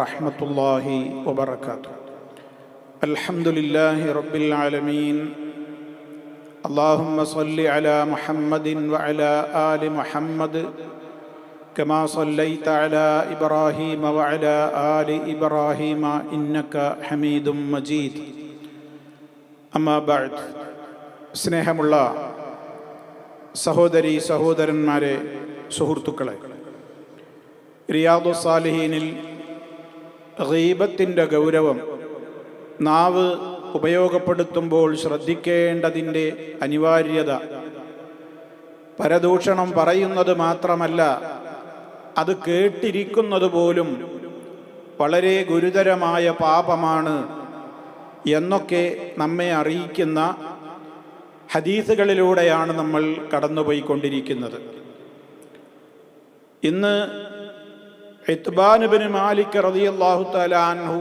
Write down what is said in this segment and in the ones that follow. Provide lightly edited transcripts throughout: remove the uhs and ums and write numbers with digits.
റഹ്മത്തുള്ളാഹി വബറകാതുഹു. അൽഹംദുലില്ലാഹി റബ്ബിൽ ആലമീൻ. അല്ലാഹുമ്മ സ്വല്ലി അലാ മുഹമ്മദിൻ വഅലാ ആലി മുഹമ്മദ് കമാ സ്വല്ലൈത അലാ ഇബ്രാഹീമ വഅലാ ആലി ഇബ്രാഹീമ ഇന്നക ഹമീദും മജീദ്. അമ്മാ ബഅദ്. സ്നേഹമുള്ള സഹോദരീ സഹോദരന്മാരെ, സുഹൃത്തുക്കളെ, റിയാദുസ് സാലിഹീനിൽ ഗീബത്തിൻ്റെ ഗൗരവം, നാവ് ഉപയോഗപ്പെടുത്തുമ്പോൾ ശ്രദ്ധിക്കേണ്ടതിൻ്റെ അനിവാര്യത, പരദൂഷണം പറയുന്നത് മാത്രമല്ല അത് കേട്ടിരിക്കുന്നത് പോലും വളരെ ഗുരുതരമായ പാപമാണ് എന്നൊക്കെ നമ്മെ അറിയിക്കുന്ന ഹദീസുകളിലൂടെയാണ് നമ്മൾ കടന്നുപോയിക്കൊണ്ടിരിക്കുന്നത്. ഇന്ന് ഇത്ബാൻ ഇബ്നു മാലിക് റളിയല്ലാഹു തആല അൻഹു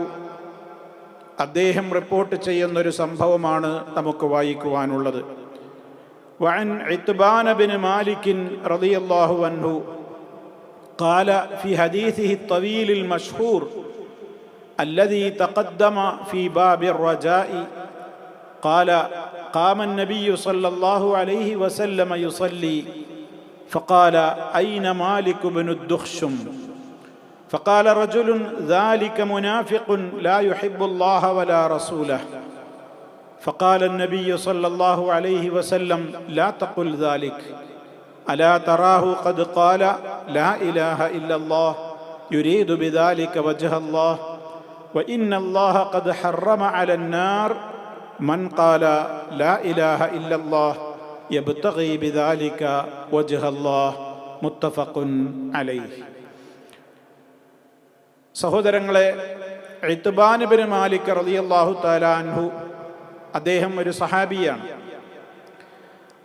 അദ്ദേഹം റിപ്പോർട്ട് ചെയ്യുന്നൊരു സംഭവമാണ് നമുക്ക് വായിക്കുവാനുള്ളത്. വഅൻ ഇത്ബാൻ ഇബ്നു മാലിക് റളിയല്ലാഹു അൻഹു ഖാല ഫി ഹദീസിഹി الطويل المشهور الذي تقدم في باب الرجاء قال قام النبي صلى الله عليه وسلم يصلي فقال أين مالك بن الدخشم فقال رجل ذلك منافق لا يحب الله ولا رسوله فقال النبي صلى الله عليه وسلم لا تقل ذلك ألا تراه قد قال لا إله إلا الله يريد بذلك وجه الله وإن الله قد حرم على النار من قال لا إله إلا الله يبتغي بذلك وجه الله متفق عليه. സഹോദരങ്ങളെ, ഇത്ബാൻ ഇബ്നു മാലിക് റളിയല്ലാഹു തആല അൻഹു അദ്ദേഹം ഒരു സഹാബിയാണ്.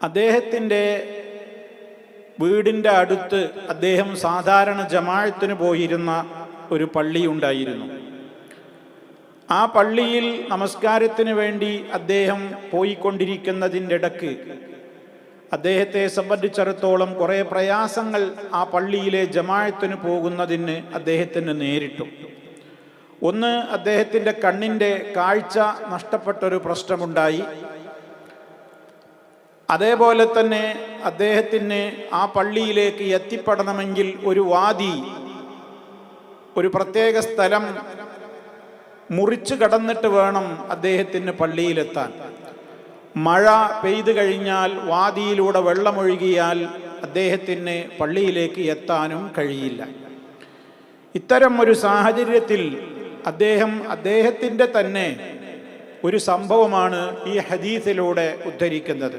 അദ്ദേഹത്തിൻ്റെ വീടിൻ്റെ അടുത്ത് അദ്ദേഹം സാധാരണ ജമാഅത്തിന് പോയിരുന്ന ഒരു പള്ളി ഉണ്ടായിരുന്നു. ആ പള്ളിയിൽ നമസ്കാരത്തിന് വേണ്ടി അദ്ദേഹം പോയിക്കൊണ്ടിരിക്കുന്നതിൻ്റെ ഇടയ്ക്ക് അദ്ദേഹത്തെ സംബന്ധിച്ചിടത്തോളം കുറേ പ്രയാസങ്ങൾ ആ പള്ളിയിലെ ജമാഅത്തിന് പോകുന്നതിന് അദ്ദേഹത്തിന് നേരിട്ടു. ഒന്ന്, അദ്ദേഹത്തിൻ്റെ കണ്ണിൻ്റെ കാഴ്ച നഷ്ടപ്പെട്ടൊരു പ്രശ്നമുണ്ടായി. അതേപോലെ തന്നെ അദ്ദേഹത്തിന് ആ പള്ളിയിലേക്ക് എത്തിപ്പെടണമെങ്കിൽ ഒരു വാതി, ഒരു പ്രത്യേക സ്ഥലം മുറിച്ചു കടന്നിട്ട് വേണം അദ്ദേഹത്തിന് പള്ളിയിലെത്താൻ. മഴ പെയ്തു കഴിഞ്ഞാൽ വാദിയിലൂടെ വെള്ളമൊഴുകിയാൽ അദ്ദേഹത്തിന് പള്ളിയിലേക്ക് എത്താനും കഴിയില്ല. ഇത്തരം ഒരു സാഹചര്യത്തിൽ അദ്ദേഹത്തിൻ്റെ തന്നെ ഒരു സംഭവമാണ് ഈ ഹദീസിലൂടെ ഉദ്ധരിക്കുന്നത്.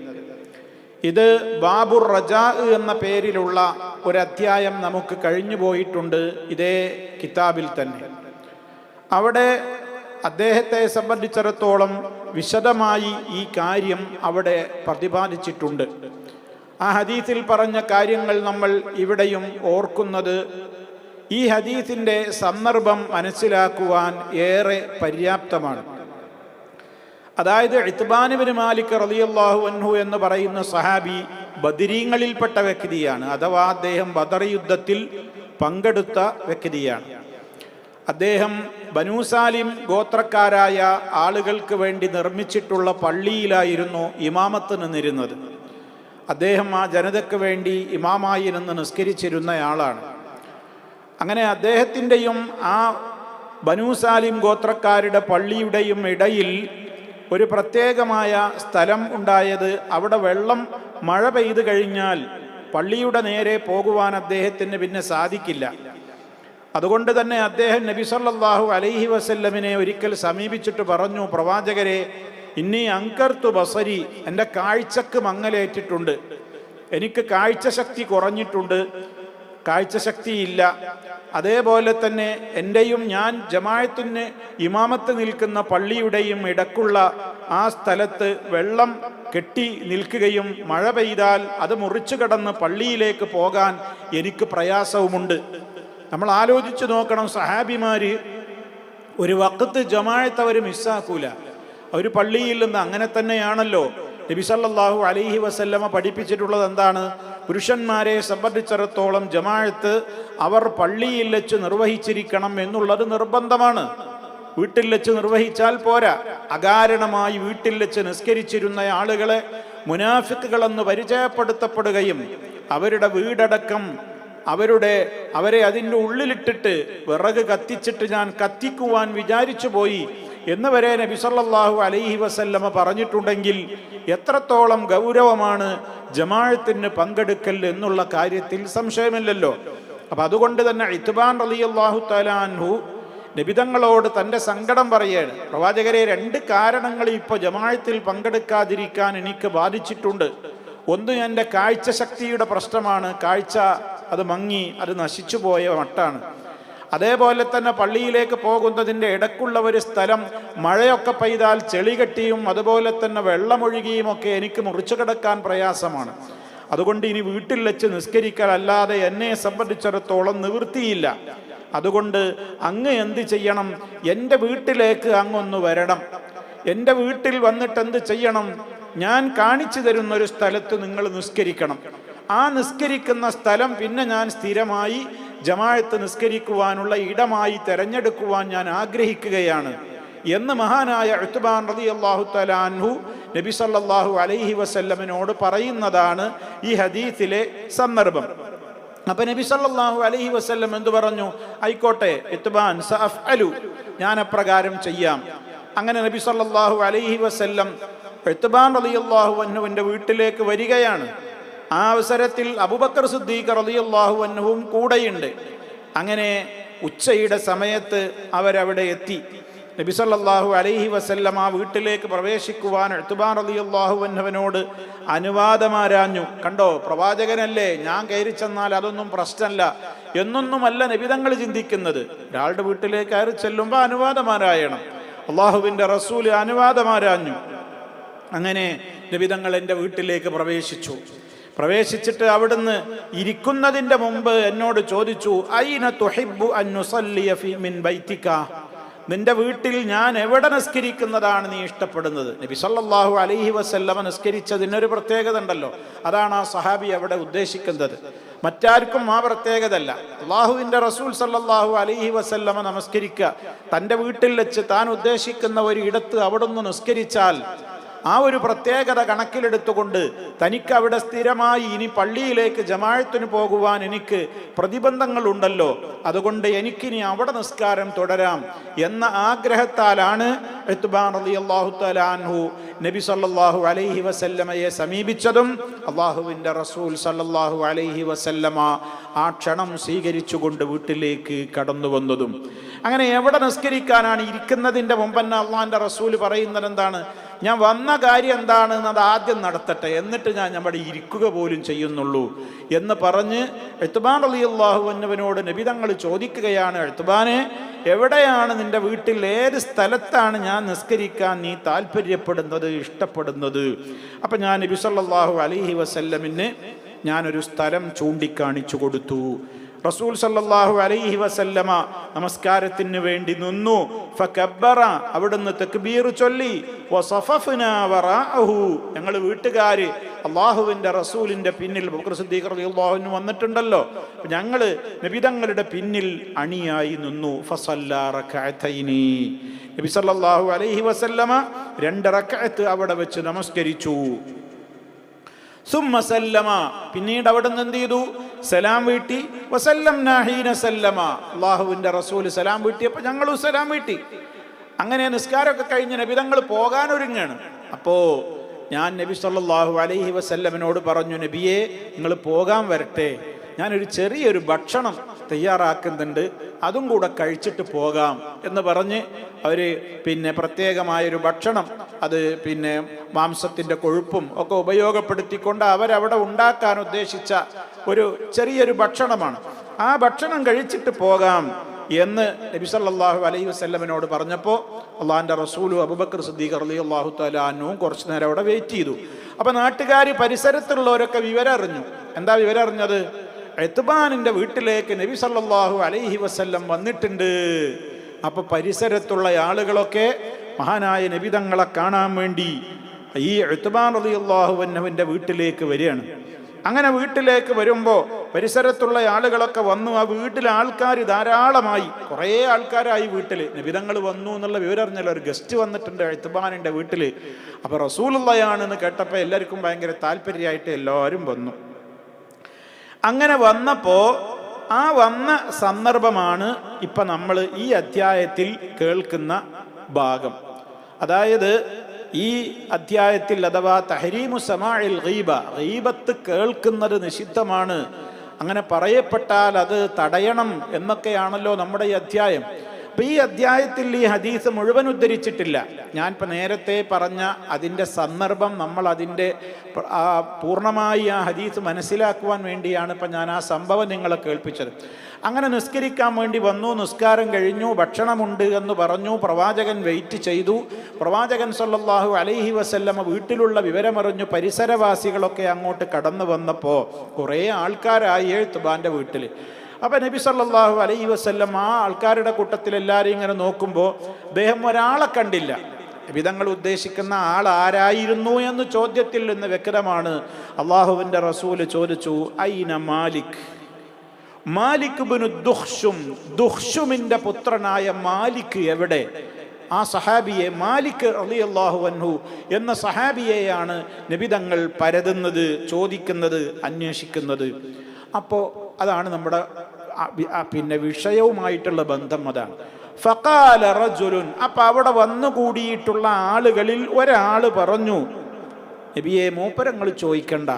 ഇത് ബാബുർ റജാ എന്ന പേരിലുള്ള ഒരു അധ്യായം നമുക്ക് കഴിഞ്ഞു പോയിട്ടുണ്ട് ഇതേ കിതാബിൽ തന്നെ. അവിടെ അദ്ദേഹത്തെ സംബന്ധിച്ചിടത്തോളം വിശദമായി ഈ കാര്യം അവിടെ പ്രതിപാദിച്ചിട്ടുണ്ട്. ആ ഹദീസിൽ പറഞ്ഞ കാര്യങ്ങൾ നമ്മൾ ഇവിടെയും ഓർക്കുന്നത് ഈ ഹദീസിൻ്റെ സന്ദർഭം മനസ്സിലാക്കുവാൻ ഏറെ പര്യാപ്തമാണ്. അതായത് ഇത്ബാൻ ഇബ്നു മാലിക് റളിയല്ലാഹു അൻഹു എന്ന് പറയുന്ന സഹാബി ബദരീങ്ങളിൽപ്പെട്ട വ്യക്തിയാണ്, അഥവാ അദ്ദേഹം ബദർ യുദ്ധത്തിൽ പങ്കെടുത്ത വ്യക്തിയാണ്. അദ്ദേഹം ബനൂ സാലിം ഗോത്രക്കാരായ ആളുകൾക്ക് വേണ്ടി നിർമ്മിച്ചിട്ടുള്ള പള്ളിയിലായിരുന്നു ഇമാമത്ത് നിന്നിരുന്നത്. അദ്ദേഹം ആ ജനതയ്ക്ക് വേണ്ടി ഇമാമായി നിന്ന് നിസ്കരിച്ചിരുന്നയാളാണ്. അങ്ങനെ അദ്ദേഹത്തിൻ്റെയും ആ ബനൂ സാലിം ഗോത്രക്കാരുടെ പള്ളിയുടെയും ഇടയിൽ ഒരു പ്രത്യേകമായ സ്ഥലം ഉണ്ടായത്. അവിടെ വെള്ളം മഴ പെയ്തു കഴിഞ്ഞാൽ പള്ളിയുടെ നേരെ പോകുവാൻ അദ്ദേഹത്തിന് പിന്നെ സാധിക്കില്ല. അതുകൊണ്ട് തന്നെ അദ്ദേഹം നബി സല്ലല്ലാഹു അലൈഹി വസല്ലമിനെ ഒരിക്കൽ സമീപിച്ചിട്ട് പറഞ്ഞു, പ്രവാചകരെ, ഇന്നി അൻകർതു ബസരി, എൻ്റെ കാഴ്ചക്ക് മങ്ങലേറ്റിട്ടുണ്ട്, എനിക്ക് കാഴ്ചശക്തി കുറഞ്ഞിട്ടുണ്ട്, കാഴ്ചശക്തിയില്ല. അതേപോലെ തന്നെ എൻ്റെയും ഞാൻ ജമാഅത്തിന് ഇമാമത്ത് നിൽക്കുന്ന പള്ളിയുടെയും ഇടക്കുള്ള ആ സ്ഥലത്ത് വെള്ളം കെട്ടി നിൽക്കുകയും മഴ പെയ്താൽ അത് മുറിച്ചു കടന്ന് പള്ളിയിലേക്ക് പോകാൻ എനിക്ക് പ്രയാസവുമുണ്ട്. നമ്മൾ ആലോചിച്ച് നോക്കണം, സഹാബിമാര് ഒരു വഖത്ത് ജമാഅത്ത് അവർ മിസ്സാക്കൂല. അവർ പള്ളിയിൽ നിന്ന് അങ്ങനെ തന്നെയാണല്ലോ നബി സല്ലല്ലാഹു അലൈഹി വസല്ലമ പഠിപ്പിച്ചിട്ടുള്ളത്. എന്താണ്? പുരുഷന്മാരെ സംബന്ധിച്ചിടത്തോളം ജമാഅത്ത് അവർ പള്ളിയിൽ വെച്ച് നിർവഹിച്ചിരിക്കണം എന്നുള്ളത് നിർബന്ധമാണ്. വീട്ടിൽ വെച്ച് നിർവഹിച്ചാൽ പോരാ. അകാരണമായി വീട്ടിൽ വെച്ച് നിസ്കരിച്ചിരുന്ന ആളുകളെ മുനാഫിക്കുകളെന്ന് പരിചയപ്പെടുത്തപ്പെടുകയും അവരുടെ വീടടക്കം അവരെ അതിൻ്റെ ഉള്ളിലിട്ടിട്ട് വിറക് കത്തിച്ചിട്ട് ഞാൻ കത്തിക്കുവാൻ വിചാരിച്ചു പോയി എന്ന് വരെ നബി സല്ലല്ലാഹു അലൈഹി വസല്ലമ പറഞ്ഞിട്ടുണ്ടെങ്കിൽ എത്രത്തോളം ഗൗരവമാണ് ജമാഅത്തിന് പങ്കെടുക്കൽ എന്നുള്ള കാര്യത്തിൽ സംശയമില്ലല്ലോ. അപ്പം അതുകൊണ്ട് തന്നെ ഇത്ബാൻ റളിയല്ലാഹു തആല അൻഹു നബിതങ്ങളോട് തൻ്റെ സങ്കടം പറയാണ്. പ്രവാചകരെ, 2 കാരണങ്ങൾ ഇപ്പോൾ ജമാഅത്തിൽ പങ്കെടുക്കാതിരിക്കാൻ എനിക്ക് ബാധിച്ചിട്ടുണ്ട്. ഒന്ന്, എൻ്റെ കാഴ്ച ശക്തിയുടെ പ്രശ്നമാണ്. കാഴ്ച അത് മങ്ങി, അത് നശിച്ചു പോയ മട്ടാണ്. അതേപോലെ തന്നെ പള്ളിയിലേക്ക് പോകുന്നതിൻ്റെ ഇടക്കുള്ള ഒരു സ്ഥലം മഴയൊക്കെ പെയ്താൽ ചെളി കെട്ടിയും അതുപോലെ തന്നെ വെള്ളമൊഴുകിയും ഒക്കെ എനിക്ക് മുറിച്ചു കിടക്കാൻ പ്രയാസമാണ്. അതുകൊണ്ട് ഇനി വീട്ടിൽ വെച്ച് നിസ്കരിക്കൽ അല്ലാതെ എന്നെ സംബന്ധിച്ചിടത്തോളം നിവൃത്തിയില്ല. അതുകൊണ്ട് അങ്ങ് എന്ത് ചെയ്യണം? എൻ്റെ വീട്ടിലേക്ക് അങ്ങൊന്ന് വരണം. എൻ്റെ വീട്ടിൽ വന്നിട്ട് എന്ത് ചെയ്യണം? ഞാൻ കാണിച്ചു തരുന്നൊരു സ്ഥലത്ത് നിങ്ങൾ നിസ്കരിക്കണം. ആ നിസ്കരിക്കുന്ന സ്ഥലം പിന്നെ ഞാൻ സ്ഥിരമായി ജമാഅത്ത് നിസ്കരിക്കുവാനുള്ള ഇടമായി തെരഞ്ഞെടുക്കുവാൻ ഞാൻ ആഗ്രഹിക്കുകയാണ് എന്ന് മഹാനായ ഉത്ബാൻ റളിയല്ലാഹു തആല അൻഹു നബി സല്ലല്ലാഹു അലൈഹി വസല്ലമിനോട് പറയുന്നതാണ് ഈ ഹദീസിലെ സന്ദർഭം. അപ്പൊ നബി സല്ലല്ലാഹു അലൈഹി വസല്ലം എന്തു പറഞ്ഞു? ആയിക്കോട്ടെ ഉത്ബാൻ, സഅഫ്അലു, ഞാൻ അപ്രകാരം ചെയ്യാം. അങ്ങനെ നബി സല്ലല്ലാഹു അലൈഹി വസല്ലം ഉത്ബാൻ റളിയല്ലാഹു അൻഹുവിന്റെ വീട്ടിലേക്ക് വരികയാണ്. ആ അവസരത്തിൽ അബൂബക്കർ സിദ്ദീഖ് റളിയല്ലാഹു അൻഹുവും കൂടെയുണ്ട്. അങ്ങനെ ഉച്ചയുടെ സമയത്ത് അവരവിടെ എത്തി. നബി സല്ലല്ലാഹു അലൈഹി വസല്ലം ആ വീട്ടിലേക്ക് പ്രവേശിക്കുവാൻ ഉത്ബാൻ റളിയല്ലാഹു അൻഹുവിനോട് അനുവാദമാരാഞ്ഞു. കണ്ടോ, പ്രവാചകനല്ലേ, ഞാൻ കയറി ചെന്നാൽ അതൊന്നും പ്രശ്നമല്ല എന്നൊന്നുമല്ല നബിതങ്ങൾ ചിന്തിക്കുന്നത്. ഒരാളുടെ വീട്ടിലേക്ക് കയറി ചെല്ലുമ്പോൾ അനുവാദമാരായണം. അള്ളാഹുവിൻ്റെ റസൂൽ അനുവാദമാരാഞ്ഞു. അങ്ങനെ നബിതങ്ങൾ എൻ്റെ വീട്ടിലേക്ക് പ്രവേശിച്ചിട്ട് അവിടുന്ന് ഇരിക്കുന്നതിൻ്റെ മുമ്പ് എന്നോട് ചോദിച്ചു, ഐന തുഹിബ്ബു അൻ നുസല്ലിയ ഫീ മിൻ ബൈതിക, നിന്റെ വീട്ടിൽ ഞാൻ എവിടെ നിസ്കരിക്കുന്നതാണ് നീ ഇഷ്ടപ്പെടുന്നത്? നബി സല്ലല്ലാഹു അലൈഹി വസല്ലമ നിസ്കരിച്ചതിനൊരു പ്രത്യേകത ഉണ്ടല്ലോ. അതാണ് ആ സഹാബി അവിടെ ഉദ്ദേശിക്കുന്നത്. മറ്റാർക്കും ആ പ്രത്യേകത അല്ല. അള്ളാഹുവിൻ്റെ റസൂൽ സല്ലല്ലാഹു അലൈഹി വസല്ലമ നമസ്കരിക്കുക, തൻ്റെ വീട്ടിൽ വെച്ച് താൻ ഉദ്ദേശിക്കുന്ന ഒരു ഇടത്ത് അവിടുന്ന് നിസ്കരിച്ചാൽ ആ ഒരു പ്രത്യേകത കണക്കിലെടുത്തുകൊണ്ട് തനിക്ക് അവിടെ സ്ഥിരമായി ഇനി പള്ളിയിലേക്ക് ജമാഅത്തിന് പോകുവാൻ എനിക്ക് പ്രതിബന്ധങ്ങളുണ്ടല്ലോ, അതുകൊണ്ട് എനിക്കിനി അവിടെ നിസ്കാരം തുടരാം എന്ന ആഗ്രഹത്താലാണ് ഉത്ബാൻ റളിയല്ലാഹു തആല അൻഹു നബി സല്ലല്ലാഹു അലൈഹി വസല്ലമയെ സമീപിച്ചതും അള്ളാഹുവിൻ്റെ റസൂൽ സല്ലല്ലാഹു അലൈഹി വസല്ലമ ആ ക്ഷണം സ്വീകരിച്ചുകൊണ്ട് വീട്ടിലേക്ക് കടന്നു വന്നതും. അങ്ങനെ എവിടെ നിസ്കരിക്കാനാണ്? ഇരിക്കുന്നതിൻ്റെ മുമ്പന്നെ അള്ളാഹിൻ്റെ റസൂൽ പറയുന്നത് എന്താണ്? ഞാൻ വന്ന കാര്യം എന്താണെന്ന് അത് ആദ്യം നടത്തട്ടെ, എന്നിട്ട് ഞാൻ അവിടെ ഇരിക്കുക പോലും ചെയ്യുന്നുള്ളൂ എന്ന് പറഞ്ഞ് ഉത്ബാൻ റളിയല്ലാഹു അൻഹുവിനോട് നബി തങ്ങൾ ചോദിക്കുകയാണ്, ഉത്ബാനെ, എവിടെയാണ് നിന്റെ വീട്ടിൽ, ഏത് സ്ഥലത്താണ് ഞാൻ നിസ്കരിക്കാൻ നീ താല്പര്യപ്പെടുന്നത്, ഇഷ്ടപ്പെടുന്നത്? അപ്പം ഞാൻ നബി സല്ലല്ലാഹു അലൈഹി വസല്ലമിന് ഞാനൊരു സ്ഥലം ചൂണ്ടിക്കാണിച്ചു കൊടുത്തു. റസൂൽ സല്ലല്ലാഹു അലൈഹി വസല്ലമ നമസ്കാരത്തിന് വേണ്ടി നിന്നു. ഫകബ്ബറ, അവിടുന്ന് തക്ബീർ ചൊല്ലി. വസഫഫ്നാ വറാഅഹു, ഞങ്ങൾ വീട്ടുകാര് അള്ളാഹുവിൻ്റെ റസൂലിൻ്റെ പിന്നിൽ, അബൂബക്കർ സിദ്ദീഖ് റളിയല്ലാഹു അൻഹു വന്നിട്ടുണ്ടല്ലോ, ഞങ്ങൾ നബിതങ്ങളുടെ പിന്നിൽ അണിയായി നിന്നു. ഫസല്ലാ റക്അതൈനി, നബി സല്ലല്ലാഹു അലൈഹി വസല്ലമ 2 റക്അത്ത് അവിടെ വെച്ച് നമസ്കരിച്ചു. സുമ്മ സല്ലമ, പിന്നീട് അവിടുന്ന് എന്ത് ചെയ്തു? സലാം വീട്ടി. വസല്ലംനാ ഹീന സല്ലമ, അള്ളാഹുവിൻ്റെ റസൂൽ സലാം വീട്ടിയപ്പോൾ ഞങ്ങളും സലാം വീട്ടി. അങ്ങനെ നിസ്കാരമൊക്കെ കഴിഞ്ഞ് നബിതങ്ങൾ പോകാനൊരുങ്ങാണ്. അപ്പോൾ ഞാൻ നബി സല്ലല്ലാഹു അലൈഹി വസല്ലമിനോട് പറഞ്ഞു, നബിയെ, നിങ്ങൾ പോകാൻ വരട്ടെ, ഞാനൊരു ചെറിയൊരു ഭക്ഷണം തയ്യാറാക്കുന്നുണ്ട്, അതും കൂടെ കഴിച്ചിട്ട് പോകാം എന്ന് പറഞ്ഞ് അവർ പ്രത്യേകമായൊരു ഭക്ഷണം, അത് മാംസത്തിൻ്റെ കൊഴുപ്പും ഒക്കെ ഉപയോഗപ്പെടുത്തിക്കൊണ്ട് അവരവിടെ ഉണ്ടാക്കാൻ ഉദ്ദേശിച്ച ഒരു ചെറിയൊരു ഭക്ഷണമാണ്. ആ ഭക്ഷണം കഴിച്ചിട്ട് പോകാം എന്ന് നബി സല്ലല്ലാഹു അലൈഹി വസല്ലമിനോട് പറഞ്ഞപ്പോൾ അള്ളാഹിൻ്റെ റസൂലും അബൂബക്കർ സിദ്ദീഖ് റളിയല്ലാഹു തആല അൻഹുവും കുറച്ച് നേരം അവിടെ വെയിറ്റ് ചെയ്തു. അപ്പോൾ നാട്ടുകാർ, പരിസരത്തുള്ളവരൊക്കെ വിവരം അറിഞ്ഞു. എന്താ വിവരം അറിഞ്ഞത്? ഉത്ബാനിൻ്റെ വീട്ടിലേക്ക് നബി സല്ലല്ലാഹു അലൈഹി വസല്ലം വന്നിട്ടുണ്ട്. അപ്പോൾ പരിസരത്തുള്ള ആളുകളൊക്കെ മഹാനായ നബി തങ്ങളെ കാണാൻ വേണ്ടി ഈ ഉത്ബാൻ റളിയല്ലാഹു അൻഹുവിൻ്റെ വീട്ടിലേക്ക് വരികയാണ്. അങ്ങനെ വീട്ടിലേക്ക് വരുമ്പോൾ പരിസരത്തുള്ള ആളുകളൊക്കെ വന്നു. ആ വീട്ടിലെ ആൾക്കാർ ധാരാളമായി, കുറേ ആൾക്കാരായി വീട്ടിൽ. നബിതങ്ങൾ വന്നു എന്നുള്ള വിവരം അറിഞ്ഞല്ലോ, ഒരു ഗസ്റ്റ് വന്നിട്ടുണ്ട് ഇത്ബാനിൻ്റെ വീട്ടിൽ. അപ്പോൾ റസൂലുള്ളയാണെന്ന് കേട്ടപ്പോൾ എല്ലാവർക്കും ഭയങ്കര താല്പര്യമായിട്ട് എല്ലാവരും വന്നു. അങ്ങനെ വന്നപ്പോൾ ആ വന്ന സന്ദർഭമാണ് ഇപ്പം നമ്മൾ ഈ അധ്യായത്തിൽ കേൾക്കുന്ന ഭാഗം. അതായത് ഈ അധ്യായത്തിൽ അഥവാ തഹരീമു സമാഇൽ ഗീബ, ഗീബത്ത് കേൾക്കുന്നത് നിഷിദ്ധമാണ്, അങ്ങനെ പറയപ്പെട്ടാൽ അത് തടയണം എന്നൊക്കെയാണല്ലോ നമ്മുടെ ഈ അധ്യായം. അപ്പം ഈ അധ്യായത്തിൽ ഈ ഹദീസ് മുഴുവൻ ഉദ്ധരിച്ചിട്ടില്ല. ഞാനിപ്പോൾ നേരത്തെ പറഞ്ഞ അതിൻ്റെ സന്ദർഭം, നമ്മൾ അതിൻ്റെ പൂർണ്ണമായി ആ ഹദീസ് മനസ്സിലാക്കുവാൻ വേണ്ടിയാണ് ഇപ്പം ഞാൻ ആ സംഭവം നിങ്ങളെ കേൾപ്പിച്ചത്. അങ്ങനെ നിസ്കരിക്കാൻ വേണ്ടി വന്നു, നിസ്കാരം കഴിഞ്ഞു, ഭക്ഷണമുണ്ട് എന്ന് പറഞ്ഞു. പ്രവാചകൻ വെയിറ്റ് ചെയ്തു. പ്രവാചകൻ സല്ലല്ലാഹു അലൈഹി വസല്ലമ വീട്ടിലുള്ള വിവരമറിഞ്ഞു. പരിസരവാസികളൊക്കെ അങ്ങോട്ട് കടന്നു വന്നപ്പോൾ കുറേ ആൾക്കാരായി എഴുത്തുബാൻ്റെ വീട്ടിൽ. അപ്പം നബി സല്ലല്ലാഹു അലൈഹി വസല്ലം ആ ആൾക്കാരുടെ കൂട്ടത്തിൽ എല്ലാവരും ഇങ്ങനെ നോക്കുമ്പോൾ അദ്ദേഹം ഒരാളെ കണ്ടില്ല. വിധങ്ങൾ ഉദ്ദേശിക്കുന്ന ആൾ ആരായിരുന്നു എന്ന് ചോദ്യത്തിൽ നിന്ന് വ്യക്തമാണ്. അള്ളാഹുവിൻ്റെ റസൂല് ചോദിച്ചു, ഐന മാലിക്, മാലിക് ഇബ്നു ദുഖ്ശും, ദുഖ്ശുമിൻ്റെ പുത്രനായ മാലിക് എവിടെ? ആ സഹാബിയെ, മാലിക് റളിയല്ലാഹു അൻഹു എന്ന സഹാബിയെയാണ് നബിതങ്ങൾ പരതുന്നത്, ചോദിക്കുന്നത്, അന്വേഷിക്കുന്നത്. അപ്പോൾ അതാണ് നമ്മുടെ പിന്നെ വിഷയവുമായിട്ടുള്ള ബന്ധം. അതാണ് ഫഖാല റജുലുൻ. അപ്പം അവിടെ വന്നുകൂടിയിട്ടുള്ള ആളുകളിൽ ഒരാൾ പറഞ്ഞു, നബിയെ മൂപ്പരങ്ങൾ ചോദിക്കണ്ട,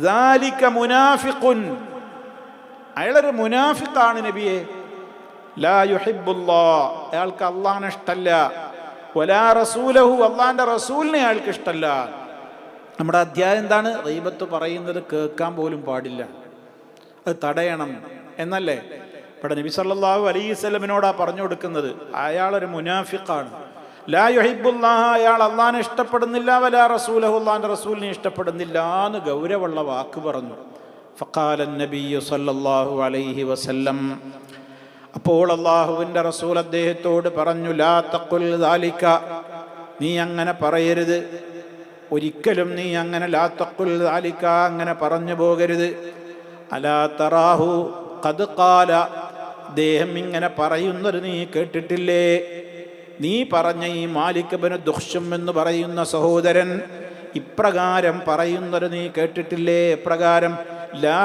ദാലിക മുനാഫിഖുൻ, അയാളൊരു മുനാഫിഖാണ് നബിയെ. ലാ യുഹിബ്ബുല്ലാഹ്, അയാൾക്ക് അള്ളാഹിനെ ഇഷ്ടമല്ല, വലാ റസൂലഹു, അള്ളാഹിൻ്റെ റസൂലിനെ അയാൾക്ക് ഇഷ്ടമല്ല. നമ്മുടെ അധ്യായം എന്താണ്? ഗീബത്ത് പറയുന്നത് കേൾക്കാൻ പോലും പാടില്ല, അത് തടയണം എന്നല്ലേ ഇവിടെ നബി സല്ലല്ലാഹു അലൈഹി വസല്ലമിനോടാ പറഞ്ഞു കൊടുക്കുന്നത്. അയാളൊരു മുനാഫിഖാണ്. ലാ യുഹിബ്ബുല്ലാഹ, അയാൾ അള്ളാഹിനെ ഇഷ്ടപ്പെടുന്നില്ല, വലാ റസൂലഹു, അള്ളാഹിൻ്റെ റസൂലിനെ ഇഷ്ടപ്പെടുന്നില്ല എന്ന് ഗൗരവമുള്ള വാക്ക് പറഞ്ഞു. ഫഖാല നബിയ്യു സല്ലല്ലാഹു അലൈഹി വസല്ലം, അപ്പോൾ അള്ളാഹുവിൻ്റെ റസൂൽ അദ്ദേഹത്തോട് പറഞ്ഞു, ലാ തഖുൽ ദാലിക, നീ അങ്ങനെ പറയരുത്, ഒരിക്കലും നീ അങ്ങനെ ലാ തഖുൽ ദാലിക അങ്ങനെ പറഞ്ഞു പോകരുത്. അലാ തറാഹു ഖദ് ഖാല, അദ്ദേഹം ഇങ്ങനെ പറയുന്നത് നീ കേട്ടിട്ടില്ലേ? നീ പറഞ്ഞ ഈ മാലിക് ഇബ്നു ദുഖ്ശും എന്ന് പറയുന്ന സഹോദരൻ ഇപ്രകാരം പറയുന്നത് നീ കേട്ടിട്ടില്ലേ? എപ്രകാരം? ലാ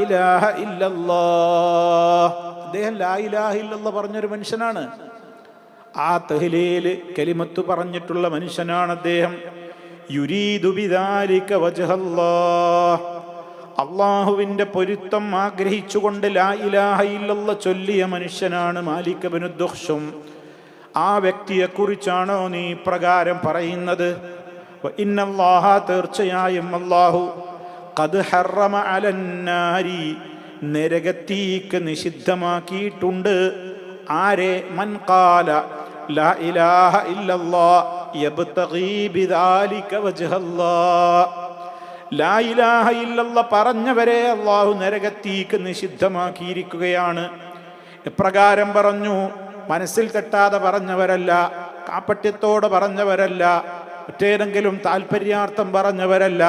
ഇലാഹ ഇല്ലല്ലാഹ്, അദ്ദേഹം ലാ ഇലാഹ ഇല്ലല്ലാഹ് പറഞ്ഞൊരു മനുഷ്യനാണ്. ആ തഹ്ലീൽ കലിമത്ത് പറഞ്ഞിട്ടുള്ള മനുഷ്യനാണ് അദ്ദേഹം. യുരീദു ബിദാലിക വജ്ഹല്ലാഹ്, അള്ളാഹുവിൻ്റെ പൊരുത്തം ആഗ്രഹിച്ചുകൊണ്ട് ലാ ഇലാഹ ഇല്ലല്ലാഹ് ചൊല്ലിയ മനുഷ്യനാണ് മാലിക് ഇബ്നു ദുഖ്ശും. ആ വ്യക്തിയെക്കുറിച്ചാണോ നീ പ്രകാരം പറയുന്നത്? ഇന്നല്ലാഹ, തീർച്ചയായും അല്ലാഹു, ഖദ് ഹറമ അലന്നാരി, നരകത്തീക്ക് നിഷിദ്ധമാക്കിയിട്ടുണ്ട്. ആരെ? മൻ ഖാല ലാ ഇലാഹ ഇല്ലല്ലാഹ് യബ്തഗി ബിദാലിക വജ്ഹല്ലാഹ്, ലാ ഇലാഹ ഇല്ലല്ലാഹ് പറഞ്ഞവരെ അള്ളാഹു നരകത്തീക്ക് നിഷിദ്ധമാക്കിയിരിക്കുകയാണ്. എപ്രകാരം പറഞ്ഞു? മനസ്സിൽ തെറ്റാതെ പറഞ്ഞവരല്ല, കാപ്പട്യത്തോടെ പറഞ്ഞവരല്ല, മറ്റേതെങ്കിലും താല്പര്യാർത്ഥം പറഞ്ഞവരല്ല,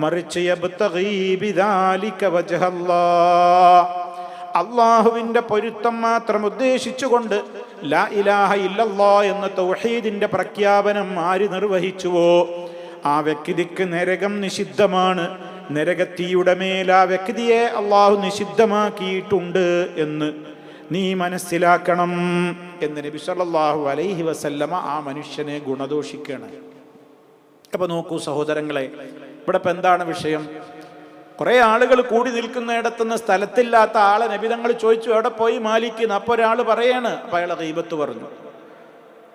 മറിച്ച് യബ്തഗി ബിദാലിക വജ്ഹല്ലാഹ്, അള്ളാഹുവിൻ്റെ പൊരുത്തം മാത്രം ഉദ്ദേശിച്ചുകൊണ്ട് ലാ ഇലാഹ ഇല്ലല്ലാഹ് എന്ന തൗഹീദിൻ്റെ പ്രഖ്യാപനം ആര് നിർവഹിച്ചുവോ ആ വ്യക്തിക്ക് നരകം നിഷിദ്ധമാണ്. നരകത്തീയുടെ മേൽ ആ വ്യക്തിയെ അള്ളാഹു നിഷിദ്ധമാക്കിയിട്ടുണ്ട് എന്ന് നീ മനസ്സിലാക്കണം എന്ന് നബി സല്ലല്ലാഹു അലൈഹി വസല്ലമ ആ മനുഷ്യനെ ഗുണദോഷിക്കുകയാണ്. അപ്പൊ നോക്കൂ സഹോദരങ്ങളെ, ഇവിടെ ഇപ്പം എന്താണ് വിഷയം? കുറെ ആളുകൾ കൂടി നിൽക്കുന്നിടത്തുനിന്ന് സ്ഥലത്തില്ലാത്ത ആളെ നബിതങ്ങൾ ചോദിച്ചു, എവിടെ പോയി മാലിക്? അപ്പോൾ ഒരാൾ പറയാണ്, അപ്പൊ അയാളെ ഗീബത്ത് പറഞ്ഞു.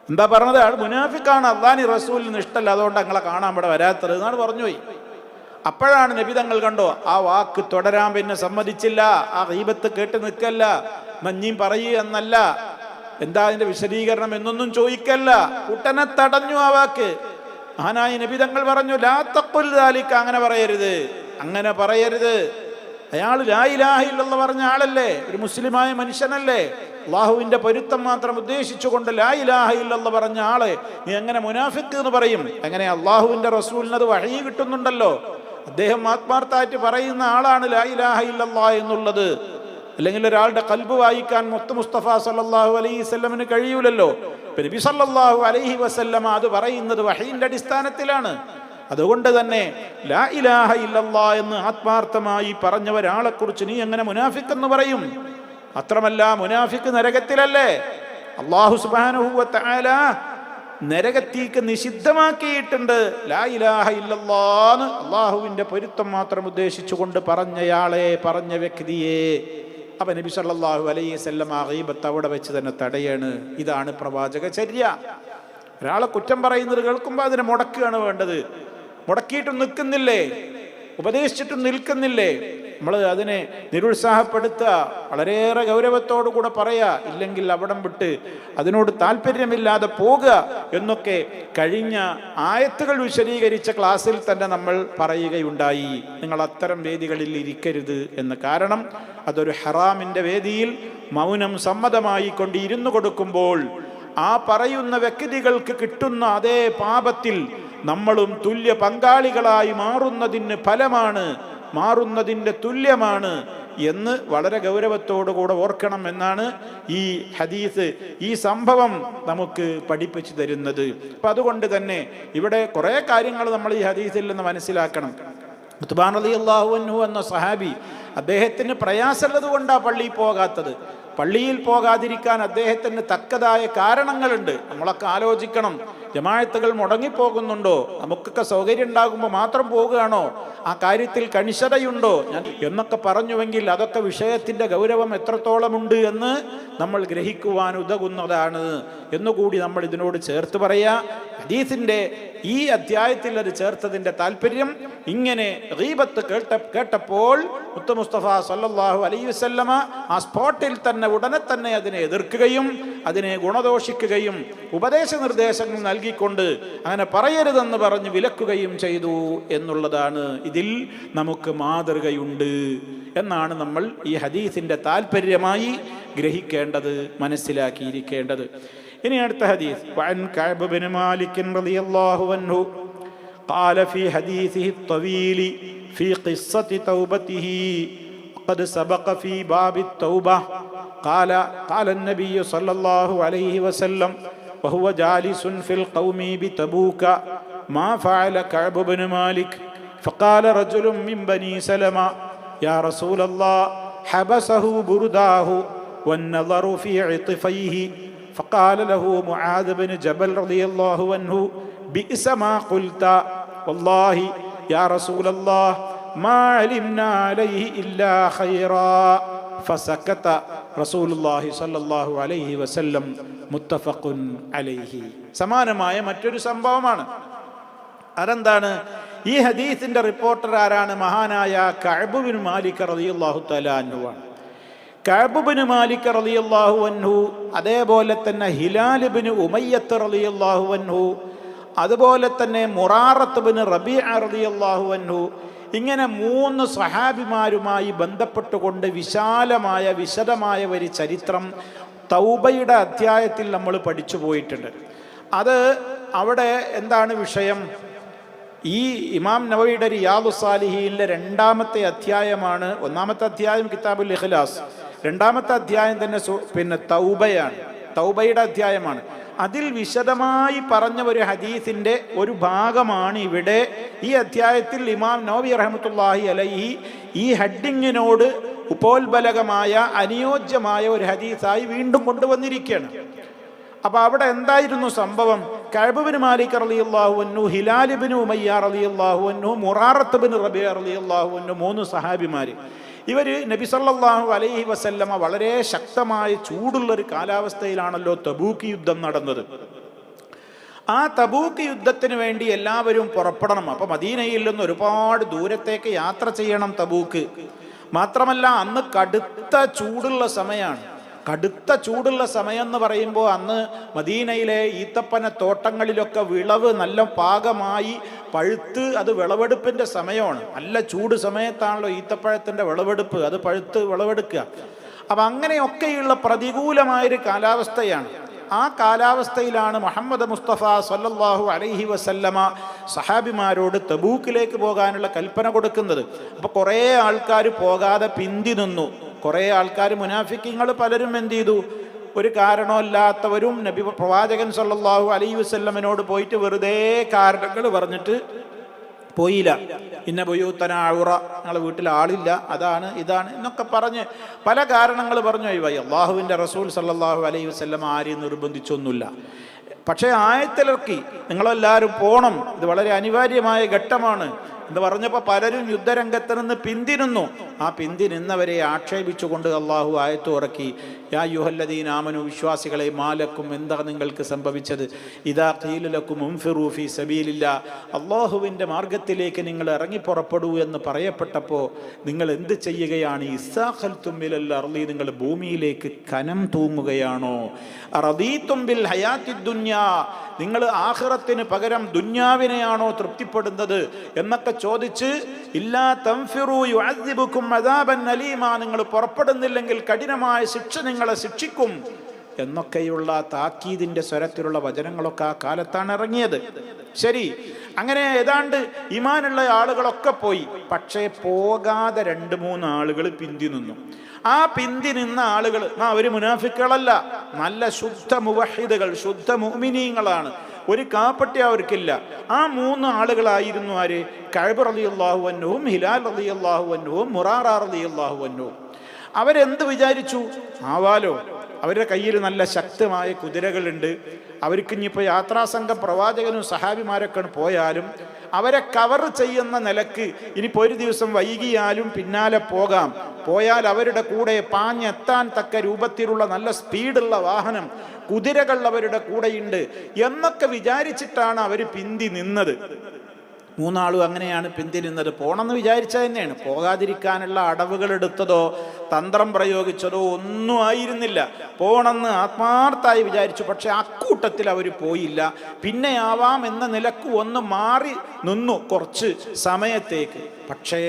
എന്താ പറഞ്ഞത്? അയാൾ മുനാഫിക്കാണ്, അള്ളാഹി റസൂലിന് ഇഷ്ടമല്ല, അതുകൊണ്ട് ഞങ്ങളെ കാണാൻ ഇവിടെ വരാത്തത് എന്നാണ് പറഞ്ഞുപോയി. അപ്പോഴാണ് നബിതങ്ങൾ കണ്ടോ ആ വാക്ക് തുടരാൻ പിന്നെ സമ്മതിച്ചില്ല. ആ ഗീബത്ത് കേട്ട് നിൽക്കല്ല, മഞ്ഞീം പറയുക എന്നല്ല, എന്താ അതിന്റെ വിശദീകരണം എന്നൊന്നും ചോദിക്കല്ല, ഉടനെ തടഞ്ഞു ആ വാക്ക്. മഹാനായ നബിതങ്ങൾ പറഞ്ഞു, ലാ തഖുൽ ദാലിക, അങ്ങനെ പറയരുത്, അങ്ങനെ പറയരുത്. അയാൾ ലാ ഇലാഹ ഇല്ലല്ലാഹ് പറഞ്ഞ ആളല്ലേ, ഒരു മുസ്ലിമായ മനുഷ്യനല്ലേ, അള്ളാഹുവിന്റെ പൊരുത്തം മാത്രം ഉദ്ദേശിച്ചുകൊണ്ട് ലാ ഇലാഹ ഇല്ലല്ലാഹ് പറഞ്ഞ ആളെ നീ എങ്ങനെ മുനാഫിഖ് എന്ന് പറയും? എങ്ങനെ? അള്ളാഹുവിന്റെ റസൂലിന് അത് വഹീ കിട്ടുന്നുണ്ടല്ലോ, അദ്ദേഹം ആത്മാർത്ഥമായിട്ട് പറയുന്ന ആളാണ് ലാ ഇലാഹ ഇല്ലല്ലാഹ് എന്നുള്ളത്. അല്ലെങ്കിൽ ഒരാളുടെ ഖൽബ് വായിക്കാൻ മുസ്തഫ സല്ലല്ലാഹു അലൈഹി വസല്ലമന് കഴിയൂലല്ലോ. നബി സല്ലല്ലാഹു അലൈഹി വസല്ലമ അത് പറയുന്നത് വഹീന്റെ അടിസ്ഥാനത്തിലാണ്. അതുകൊണ്ട് തന്നെ ലാ ഇലാഹ ഇല്ലല്ലാഹ് എന്ന് ആത്മാർത്ഥമായി പറഞ്ഞ ഒരാളെ കുറിച്ച് നീ എങ്ങനെ മുനാഫിഖ് എന്ന് പറയും? മാത്രമല്ല മുനാഫിഖ് നരകത്തിലല്ലേ? അല്ലാഹു സുബ്ഹാനഹു വ തആല നരകത്തേക്ക് നിഷിദ്ധമാക്കിയിട്ടുണ്ട്. ലാ ഇലാഹ ഇല്ലല്ലാഹ് അല്ലാഹുവിന്റെ പൊരുത്തം മാത്രം ഉദ്ദേശിച്ചുകൊണ്ട് പറഞ്ഞയാളെ, പറഞ്ഞ വ്യക്തിയെ. അപ്പൊ നബി സല്ലല്ലാഹു അലൈഹി വസല്ലം ആ ഗീബത്ത് അവിടെ വെച്ച് തന്നെ തടയാണ്. ഇതാണ് പ്രവാചക ചര്യ. ഒരാളെ കുറ്റം പറയുന്നത് കേൾക്കുമ്പോൾ അതിനെ മുടക്കുകയാണ് വേണ്ടത്. മുടക്കിയിട്ടും നിൽക്കുന്നില്ലേ, ഉപദേശിച്ചിട്ടും നിൽക്കുന്നില്ലേ, നമ്മൾ അതിനെ നിരുത്സാഹപ്പെടുത്തുക, വളരെയേറെ ഗൗരവത്തോടു കൂടെ പറയാ, ഇല്ലെങ്കിൽ അവിടം വിട്ട് അതിനോട് താല്പര്യമില്ലാതെ പോകുക എന്നൊക്കെ കഴിഞ്ഞ ആയത്തുകൾ വിശദീകരിച്ച ക്ലാസ്സിൽ തന്നെ നമ്മൾ പറയുകയുണ്ടായി. നിങ്ങൾ അത്തരം വേദികളിൽ ഇരിക്കരുത് എന്ന്. കാരണം അതൊരു ഹറാമിൻ്റെ വേദിയിൽ മൗനം സമ്മതമായി കൊണ്ട് ഇരുന്നു കൊടുക്കുമ്പോൾ ആ പറയുന്ന വ്യക്തികൾക്ക് കിട്ടുന്ന അതേ പാപത്തിൽ നമ്മളും തുല്യ പങ്കാളികളായി മാറുന്നതിന് ഫലമാണ്, മാറുന്നതിൻ്റെ തുല്യമാണ് എന്ന് വളരെ ഗൗരവത്തോടുകൂടെ ഓർക്കണം എന്നാണ് ഈ ഹദീസ്, ഈ സംഭവം നമുക്ക് പഠിപ്പിച്ചു തരുന്നത്. അപ്പം അതുകൊണ്ട് തന്നെ ഇവിടെ കുറേ കാര്യങ്ങൾ നമ്മൾ ഈ ഹദീസിൽ നിന്ന് മനസ്സിലാക്കണം. ഉത്ബാൻ റളിയല്ലാഹു അൻഹു എന്ന സഹാബി, അദ്ദേഹത്തിന് പ്രയാസമുള്ളത് കൊണ്ടാണ് പള്ളിയിൽ പോകാത്തത്. പള്ളിയിൽ പോകാതിരിക്കാൻ അദ്ദേഹത്തിന് തക്കതായ കാരണങ്ങളുണ്ട്. നമ്മളൊക്കെ ആലോചിക്കണം. ജമാഅത്തുകൾ മുടങ്ങിപ്പോകുന്നുണ്ടോ? നമുക്കൊക്കെ സൗകര്യം ഉണ്ടാകുമ്പോൾ മാത്രം പോവുകയാണോ? ആ കാര്യത്തിൽ കണിശതയുണ്ടോ എന്നൊക്കെ പറഞ്ഞുവെങ്കിൽ അതൊക്കെ വിഷയത്തിൻ്റെ ഗൗരവം എത്രത്തോളമുണ്ട് എന്ന് നമ്മൾ ഗ്രഹിക്കുവാൻ ഉതകുന്നതാണ് എന്നുകൂടി നമ്മൾ ഇതിനോട് ചേർത്ത് പറയാ. ഹദീസിൻ്റെ ഈ അധ്യായത്തിൽ അത് ചേർത്തതിൻ്റെ താല്പര്യം, ഇങ്ങനെ ഗീബത്ത് കേട്ടപ്പോൾ മുസ്തഫ സല്ലല്ലാഹു അലൈഹി വസല്ലമ ആ സ്പോട്ടിൽ തന്നെ ഉടനെ തന്നെ അതിനെ എതിർക്കുകയും അതിനെ ഗുണദോഷിക്കുകയും ഉപദേശ നിർദ്ദേശങ്ങൾ നൽകിക്കൊണ്ട് അങ്ങനെ പറയരുതെന്ന് പറഞ്ഞ് വിലക്കുകയും ചെയ്തു എന്നുള്ളതാണ്. ഇതിൽ നമുക്ക് മാതൃകയുണ്ട് എന്നാണ് നമ്മൾ ഈ ഹദീസിൻ്റെ താല്പര്യമായി ഗ്രഹിക്കേണ്ടത്, മനസ്സിലാക്കിയിരിക്കേണ്ടത്. ഇനി അടുത്ത ഹദീസ്, വഅൻ കഅബ് ബിൻ മാലിക് റളിയല്ലാഹു അൻഹു ഖാല ഫീ ഹദീസിഹി الطويل في قصة توبته قد سبق في باب التوبة قال النبي صلى الله عليه وسلم وهو جالس في القوم بتبوك ما فعل كعب بن مالك فقال رجل من بني سلمة يا رسول الله حبسه برداه والنظر في عطفيه فقال له معاذ بن جبل رضي الله عنه بئس ما قلت والله يا رسول الله ما علمنا عليه إلا خيرا فسكت رسول الله صلى الله عليه وسلم متفق عليه. സമാനമായ മറ്റൊരു സംഭവമാണ്. അതെന്താണ്? ഈ ഹദീസിന്റെ റിപ്പോർട്ടർ ആരാണ്? മഹാനായ കഅബ് ബിൻ മാലിക് റളിയല്ലാഹു തആല അൻഹു ആണ്. കഅബ് ബിൻ മാലിക് റളിയല്ലാഹു അൻഹു, അതേപോലെ തന്നെ ഹിലാൽ ബിൻ ഉമയ്യത്ത് റളിയല്ലാഹു അൻഹു, അതുപോലെ തന്നെ മുറാറത്ത് ബിൻ റബീഅ റളിയല്ലാഹു അൻഹു, ഇങ്ങനെ 3 സഹാബിമാരുമായി ബന്ധപ്പെട്ടുകൊണ്ട് വിശാലമായ വിശദമായ ഒരു ചരിത്രം തൗബയുടെ അധ്യായത്തിൽ നമ്മൾ പഠിച്ചു പോയിട്ടുണ്ട്. അത് അവിടെ എന്താണ് വിഷയം? ഈ ഇമാം നവവിയുടെ റിയാദുസ് സാലിഹീനിലെ 2ാമത്തെ അധ്യായമാണ്. 1ാമത്തെ അധ്യായം കിതാബുൽ ഇഖ്ലാസ്, 2ാമത്തെ അധ്യായം തന്നെ തൗബയാണ്, തൗബയുടെ അധ്യായമാണ്. അതിൽ വിശദമായി പറഞ്ഞ ഒരു ഹദീസിൻ്റെ ഒരു ഭാഗമാണ് ഇവിടെ ഈ അധ്യായത്തിൽ ഇമാം നവവി റഹ്മത്തുള്ളാഹി അലൈഹി ഈ ഹെഡിങ്ങിനോട് ഉപോത്ബലകമായ അനുയോജ്യമായ ഒരു ഹദീസായി വീണ്ടും കൊണ്ടുവന്നിരിക്കുകയാണ്. അപ്പോൾ അവിടെ എന്തായിരുന്നു സംഭവം? കഅബ് ബിൻ മാലിക് റളിയല്ലാഹു അൻഹു, ഹിലാൽ ബിൻ ഉമയ്യ റളിയല്ലാഹു അൻഹു, മുറാറത്ത് ബിൻ റബീഅ റളിയല്ലാഹു അൻഹു, 3 സഹാബിമാർ. ഇവർ നബി സല്ലല്ലാഹു അലൈഹി വസല്ലമ വളരെ ശക്തമായ ചൂടുള്ളൊരു കാലാവസ്ഥയിലാണല്ലോ തബൂക്ക് യുദ്ധം നടന്നത്. ആ തബൂക്ക് യുദ്ധത്തിന് വേണ്ടി എല്ലാവരും പുറപ്പെടണം. അപ്പോൾ മദീനയിൽ നിന്ന് ഒരുപാട് ദൂരത്തേക്ക് യാത്ര ചെയ്യണം തബൂക്ക്. മാത്രമല്ല അന്ന് കടുത്ത ചൂടുള്ള സമയമാണ്. കടുത്ത ചൂടുള്ള സമയം എന്ന് പറയുമ്പോൾ അന്ന് മദീനയിലെ ഈത്തപ്പന തോട്ടങ്ങളിലൊക്കെ വിളവ് നല്ല പാകമായി പഴുത്ത്, അത് വിളവെടുപ്പിൻ്റെ സമയമാണ്. നല്ല ചൂട് സമയത്താണല്ലോ ഈത്തപ്പഴത്തിൻ്റെ വിളവെടുപ്പ്, അത് പഴുത്ത് വിളവെടുക്കുക. അപ്പം അങ്ങനെയൊക്കെയുള്ള പ്രതികൂലമായൊരു കാലാവസ്ഥയാണ്. ആ കാലാവസ്ഥയിലാണ് മുഹമ്മദ് മുസ്തഫ സല്ലല്ലാഹു അലൈഹി വസല്ലമ സഹാബിമാരോട് തബൂക്കിലേക്ക് പോകാനുള്ള കൽപ്പന കൊടുക്കുന്നത്. അപ്പോൾ കുറേ ആൾക്കാർ പോകാതെ പിന്തി നിന്നു. കുറേ ആൾക്കാർ മുനാഫിക്കീങ്ങൾ പലരും എന്ത് ചെയ്തു, ഒരു കാരണമില്ലാത്തവരും നബി പ്രവാചകൻ സല്ലല്ലാഹു അലൈഹി വസല്ലമയോട് പോയിട്ട് വെറുതെ കാരണങ്ങൾ പറഞ്ഞിട്ട് പോയില്ല. ഇന്ന ബുയൂത്തന ഔറ, ഞങ്ങളെ വീട്ടിൽ ആളില്ല, അതാണ് ഇതാണ് എന്നൊക്കെ പറഞ്ഞ് പല കാരണങ്ങൾ പറഞ്ഞു ഒഴിവായി. അള്ളാഹുവിൻ്റെ റസൂൽ സല്ലല്ലാഹു അലൈഹി വസല്ലം ആരെയും നിർബന്ധിച്ചൊന്നുമില്ല. പക്ഷേ ആയത്തിലിറക്കി നിങ്ങളെല്ലാവരും പോകണം, ഇത് വളരെ അനിവാര്യമായ ഘട്ടമാണ് എന്ന് പറഞ്ഞപ്പോൾ പലരും യുദ്ധരംഗത്ത് നിന്ന് പിന്തിരുന്നു. ആ പിന്തിരുന്നവരെ ആക്ഷേപിച്ചുകൊണ്ട് അള്ളാഹു ആയത്ത് ഇറക്കി, യാ അയ്യുഹല്ലദീന ആമനു, വിശ്വാസികളെ, മാലക്കും, എന്താ നിങ്ങൾക്ക് സംഭവിച്ചത്, ഇദാ ഖീല ലക്കും ഉൻഫിറൂ ഫീ സബീലില്ലാ, അള്ളാഹുവിൻ്റെ മാർഗത്തിലേക്ക് നിങ്ങൾ ഇറങ്ങി പുറപ്പെടൂ എന്ന് പറയപ്പെട്ടപ്പോൾ നിങ്ങൾ എന്ത് ചെയ്യുകയാണ്? ഇസ്സാഖൽതും മിനൽ അർളി, നിങ്ങൾ ഭൂമിയിലേക്ക് കനം തൂങ്ങുകയാണോ? റദീതും ബിൽ ഹയാത്തിദ് ദുനിയാ, നിങ്ങൾ ആഖിറത്തിന് പകരം ദുന്യാവിനെയാണോ തൃപ്തിപ്പെടുന്നത് എന്നൊക്കെ ചോദിച്ച്, ഇല്ലാ തൻഫിറൂ യുഅദ്ദിബുക്കും അദാബൻ അലീമാ, നിങ്ങൾ പുറപ്പെടുന്നില്ലെങ്കിൽ കഠിനമായ ശിക്ഷ നിങ്ങളെ ശിക്ഷിക്കും എന്നൊക്കെയുള്ള താക്കീദിന്റെ സ്വരത്തിലുള്ള വചനങ്ങളൊക്കെ ആ കാലത്താണ് ഇറങ്ങിയത്. ശരി, അങ്ങനെ ഏതാണ്ട് ഈമാനുള്ള ആളുകളൊക്കെ പോയി. പക്ഷേ പോകാതെ 2-3 ആളുകൾ പിന്തി നിന്നു. ആ പിന്തി നിന്ന ആളുകൾ അവർ മുനാഫിക്കുകളല്ല, നല്ല ശുദ്ധ മുവഹിദുകൾ, ശുദ്ധ മുഅ്മിനീങ്ങളാണ്. ഒരു കാപ്പട്ടി അവർക്കില്ല. ആ 3 ആളുകളായിരുന്നു ആര്? കഅബ് റളിയല്ലാഹു അൻഹുവും ഹിലാൽ റളിയല്ലാഹു അൻഹുവും മുറാറ റളിയല്ലാഹു അൻഹുവും. അവരെന്ത് വിചാരിച്ചു? ആവാലോ, അവരുടെ കയ്യിൽ നല്ല ശക്തമായ കുതിരകളുണ്ട്, അവർക്ക് ഇനിയിപ്പോൾ യാത്രാസംഘം പ്രവാചകനും സഹാബിമാരൊക്കെ പോയാലും അവരെ കവർ ചെയ്യുന്ന നിലക്ക് ഇനിയിപ്പോൾ ഒരു ദിവസം വൈകിയാലും പിന്നാലെ പോയാൽ അവരുടെ കൂടെ പാഞ്ഞെത്താൻ തക്ക രൂപത്തിലുള്ള നല്ല സ്പീഡുള്ള വാഹനം, കുതിരകൾ അവരുടെ കൂടെയുണ്ട് എന്നൊക്കെ വിചാരിച്ചിട്ടാണ് അവർ പിന്തി നിന്നത്. 3 ആളും അങ്ങനെയാണ് പിന്തി നിന്നത്. പോണമെന്ന് വിചാരിച്ചത് തന്നെയാണ്. പോകാതിരിക്കാനുള്ള അടവുകൾ എടുത്തതോ തന്ത്രം പ്രയോഗിച്ചതോ ഒന്നും ആയിരുന്നില്ല. പോണമെന്ന് ആത്മാർത്ഥമായി വിചാരിച്ചു. പക്ഷെ അക്കൂട്ടത്തിൽ അവർ പോയില്ല. പിന്നെയാവാം എന്ന നിലക്ക് ഒന്ന് മാറി നിന്നു കുറച്ച് സമയത്തേക്ക്. പക്ഷേ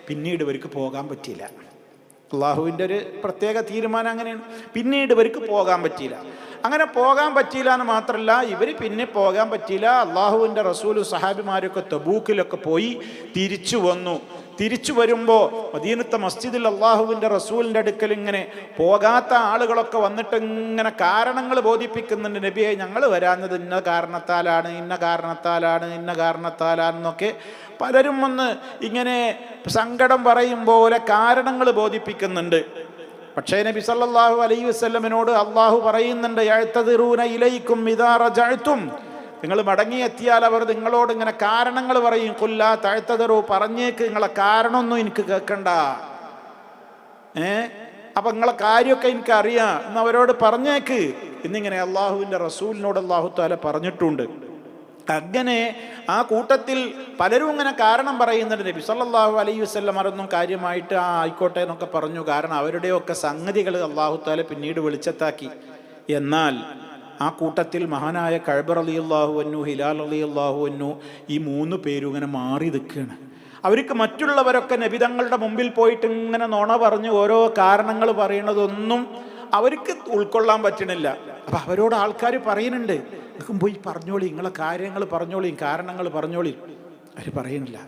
പിന്നീട് ഇവർക്ക് പോകാൻ പറ്റിയില്ല. അള്ളാഹുവിൻ്റെ ഒരു പ്രത്യേക തീരുമാനം അങ്ങനെയാണ്. പിന്നീട് ഇവർക്ക് പോകാൻ പറ്റിയില്ല. അങ്ങനെ പോകാൻ പറ്റിയില്ല എന്ന് മാത്രമല്ല, ഇവർ പിന്നെ പോകാൻ പറ്റിയില്ല. അള്ളാഹുവിൻ്റെ റസൂലും സഹാബിമാരൊക്കെ തബൂക്കിലൊക്കെ പോയി തിരിച്ചു വന്നു. തിരിച്ചു വരുമ്പോൾ മദീനത്തെ മസ്ജിദിൽ അള്ളാഹുവിൻ്റെ റസൂലിൻ്റെ അടുക്കൽ ഇങ്ങനെ പോകാത്ത ആളുകളൊക്കെ വന്നിട്ട് ഇങ്ങനെ കാരണങ്ങൾ ബോധിപ്പിക്കുന്നുണ്ട്. നബിയെ, ഞങ്ങൾ വരാഞ്ഞത് ഇന്ന കാരണത്താലാണ്, ഇന്ന കാരണത്താലാണ്, ഇന്ന കാരണത്താലാണെന്നൊക്കെ പലരും വന്ന് ഇങ്ങനെ സങ്കടം പറയും പോലെ കാരണങ്ങൾ ബോധിപ്പിക്കുന്നുണ്ട്. പക്ഷേ നബി സല്ലല്ലാഹു അലൈഹി വസല്ലമിനോട് അള്ളാഹു പറയുന്നുണ്ട്, യഅ്തദിറൂന ഇലൈക്കും ഇദാ റജഅ്തും, നിങ്ങൾ മടങ്ങിയെത്തിയാൽ അവർ നിങ്ങളോട് ഇങ്ങനെ കാരണങ്ങൾ പറയും. ഖുല്ലാ തഅ്തദിറൂ, പറഞ്ഞേക്ക്, നിങ്ങളെ കാരണമൊന്നും എനിക്ക് കേൾക്കണ്ട, അപ്പം നിങ്ങളെ കാര്യമൊക്കെ എനിക്കറിയാം എന്ന് അവരോട് പറഞ്ഞേക്ക് എന്നിങ്ങനെ അള്ളാഹുവിൻ്റെ റസൂലിനോട് അള്ളാഹു തആല പറഞ്ഞിട്ടുണ്ട്. അങ്ങനെ ആ കൂട്ടത്തിൽ പലരും ഇങ്ങനെ കാരണം പറയുന്നുണ്ട്. നബി സല്ലല്ലാഹു അലൈഹി വസല്ലം അതൊന്നും കാര്യമായിട്ട് ആയിക്കോട്ടെ എന്നൊക്കെ പറഞ്ഞു. കാരണം അവരുടെയൊക്കെ സംഗതികൾ അല്ലാഹു തആല പിന്നീട് വെളിച്ചത്താക്കി. എന്നാൽ ആ കൂട്ടത്തിൽ മഹാനായ കഅബ് റളിയല്ലാഹു അൻഹു, ഹിലാൽ റളിയല്ലാഹു അൻഹു, ഈ 3 പേരും ഇങ്ങനെ മാറി നിൽക്കുകയാണ്. അവർക്ക് മറ്റുള്ളവരൊക്കെ നബി തങ്ങളുടെ മുമ്പിൽ പോയിട്ട് ഇങ്ങനെ നുണ പറഞ്ഞ് ഓരോ കാരണങ്ങൾ പറയണതൊന്നും അവർക്ക് ഉൾക്കൊള്ളാൻ പറ്റണില്ല. അപ്പം അവരോട് ആൾക്കാർ പറയുന്നുണ്ട്, നിങ്ങൾക്കും പോയി പറഞ്ഞോളി, നിങ്ങളെ കാര്യങ്ങൾ പറഞ്ഞോളി, കാരണങ്ങൾ പറഞ്ഞോളി. അവർ പറയുന്നില്ല.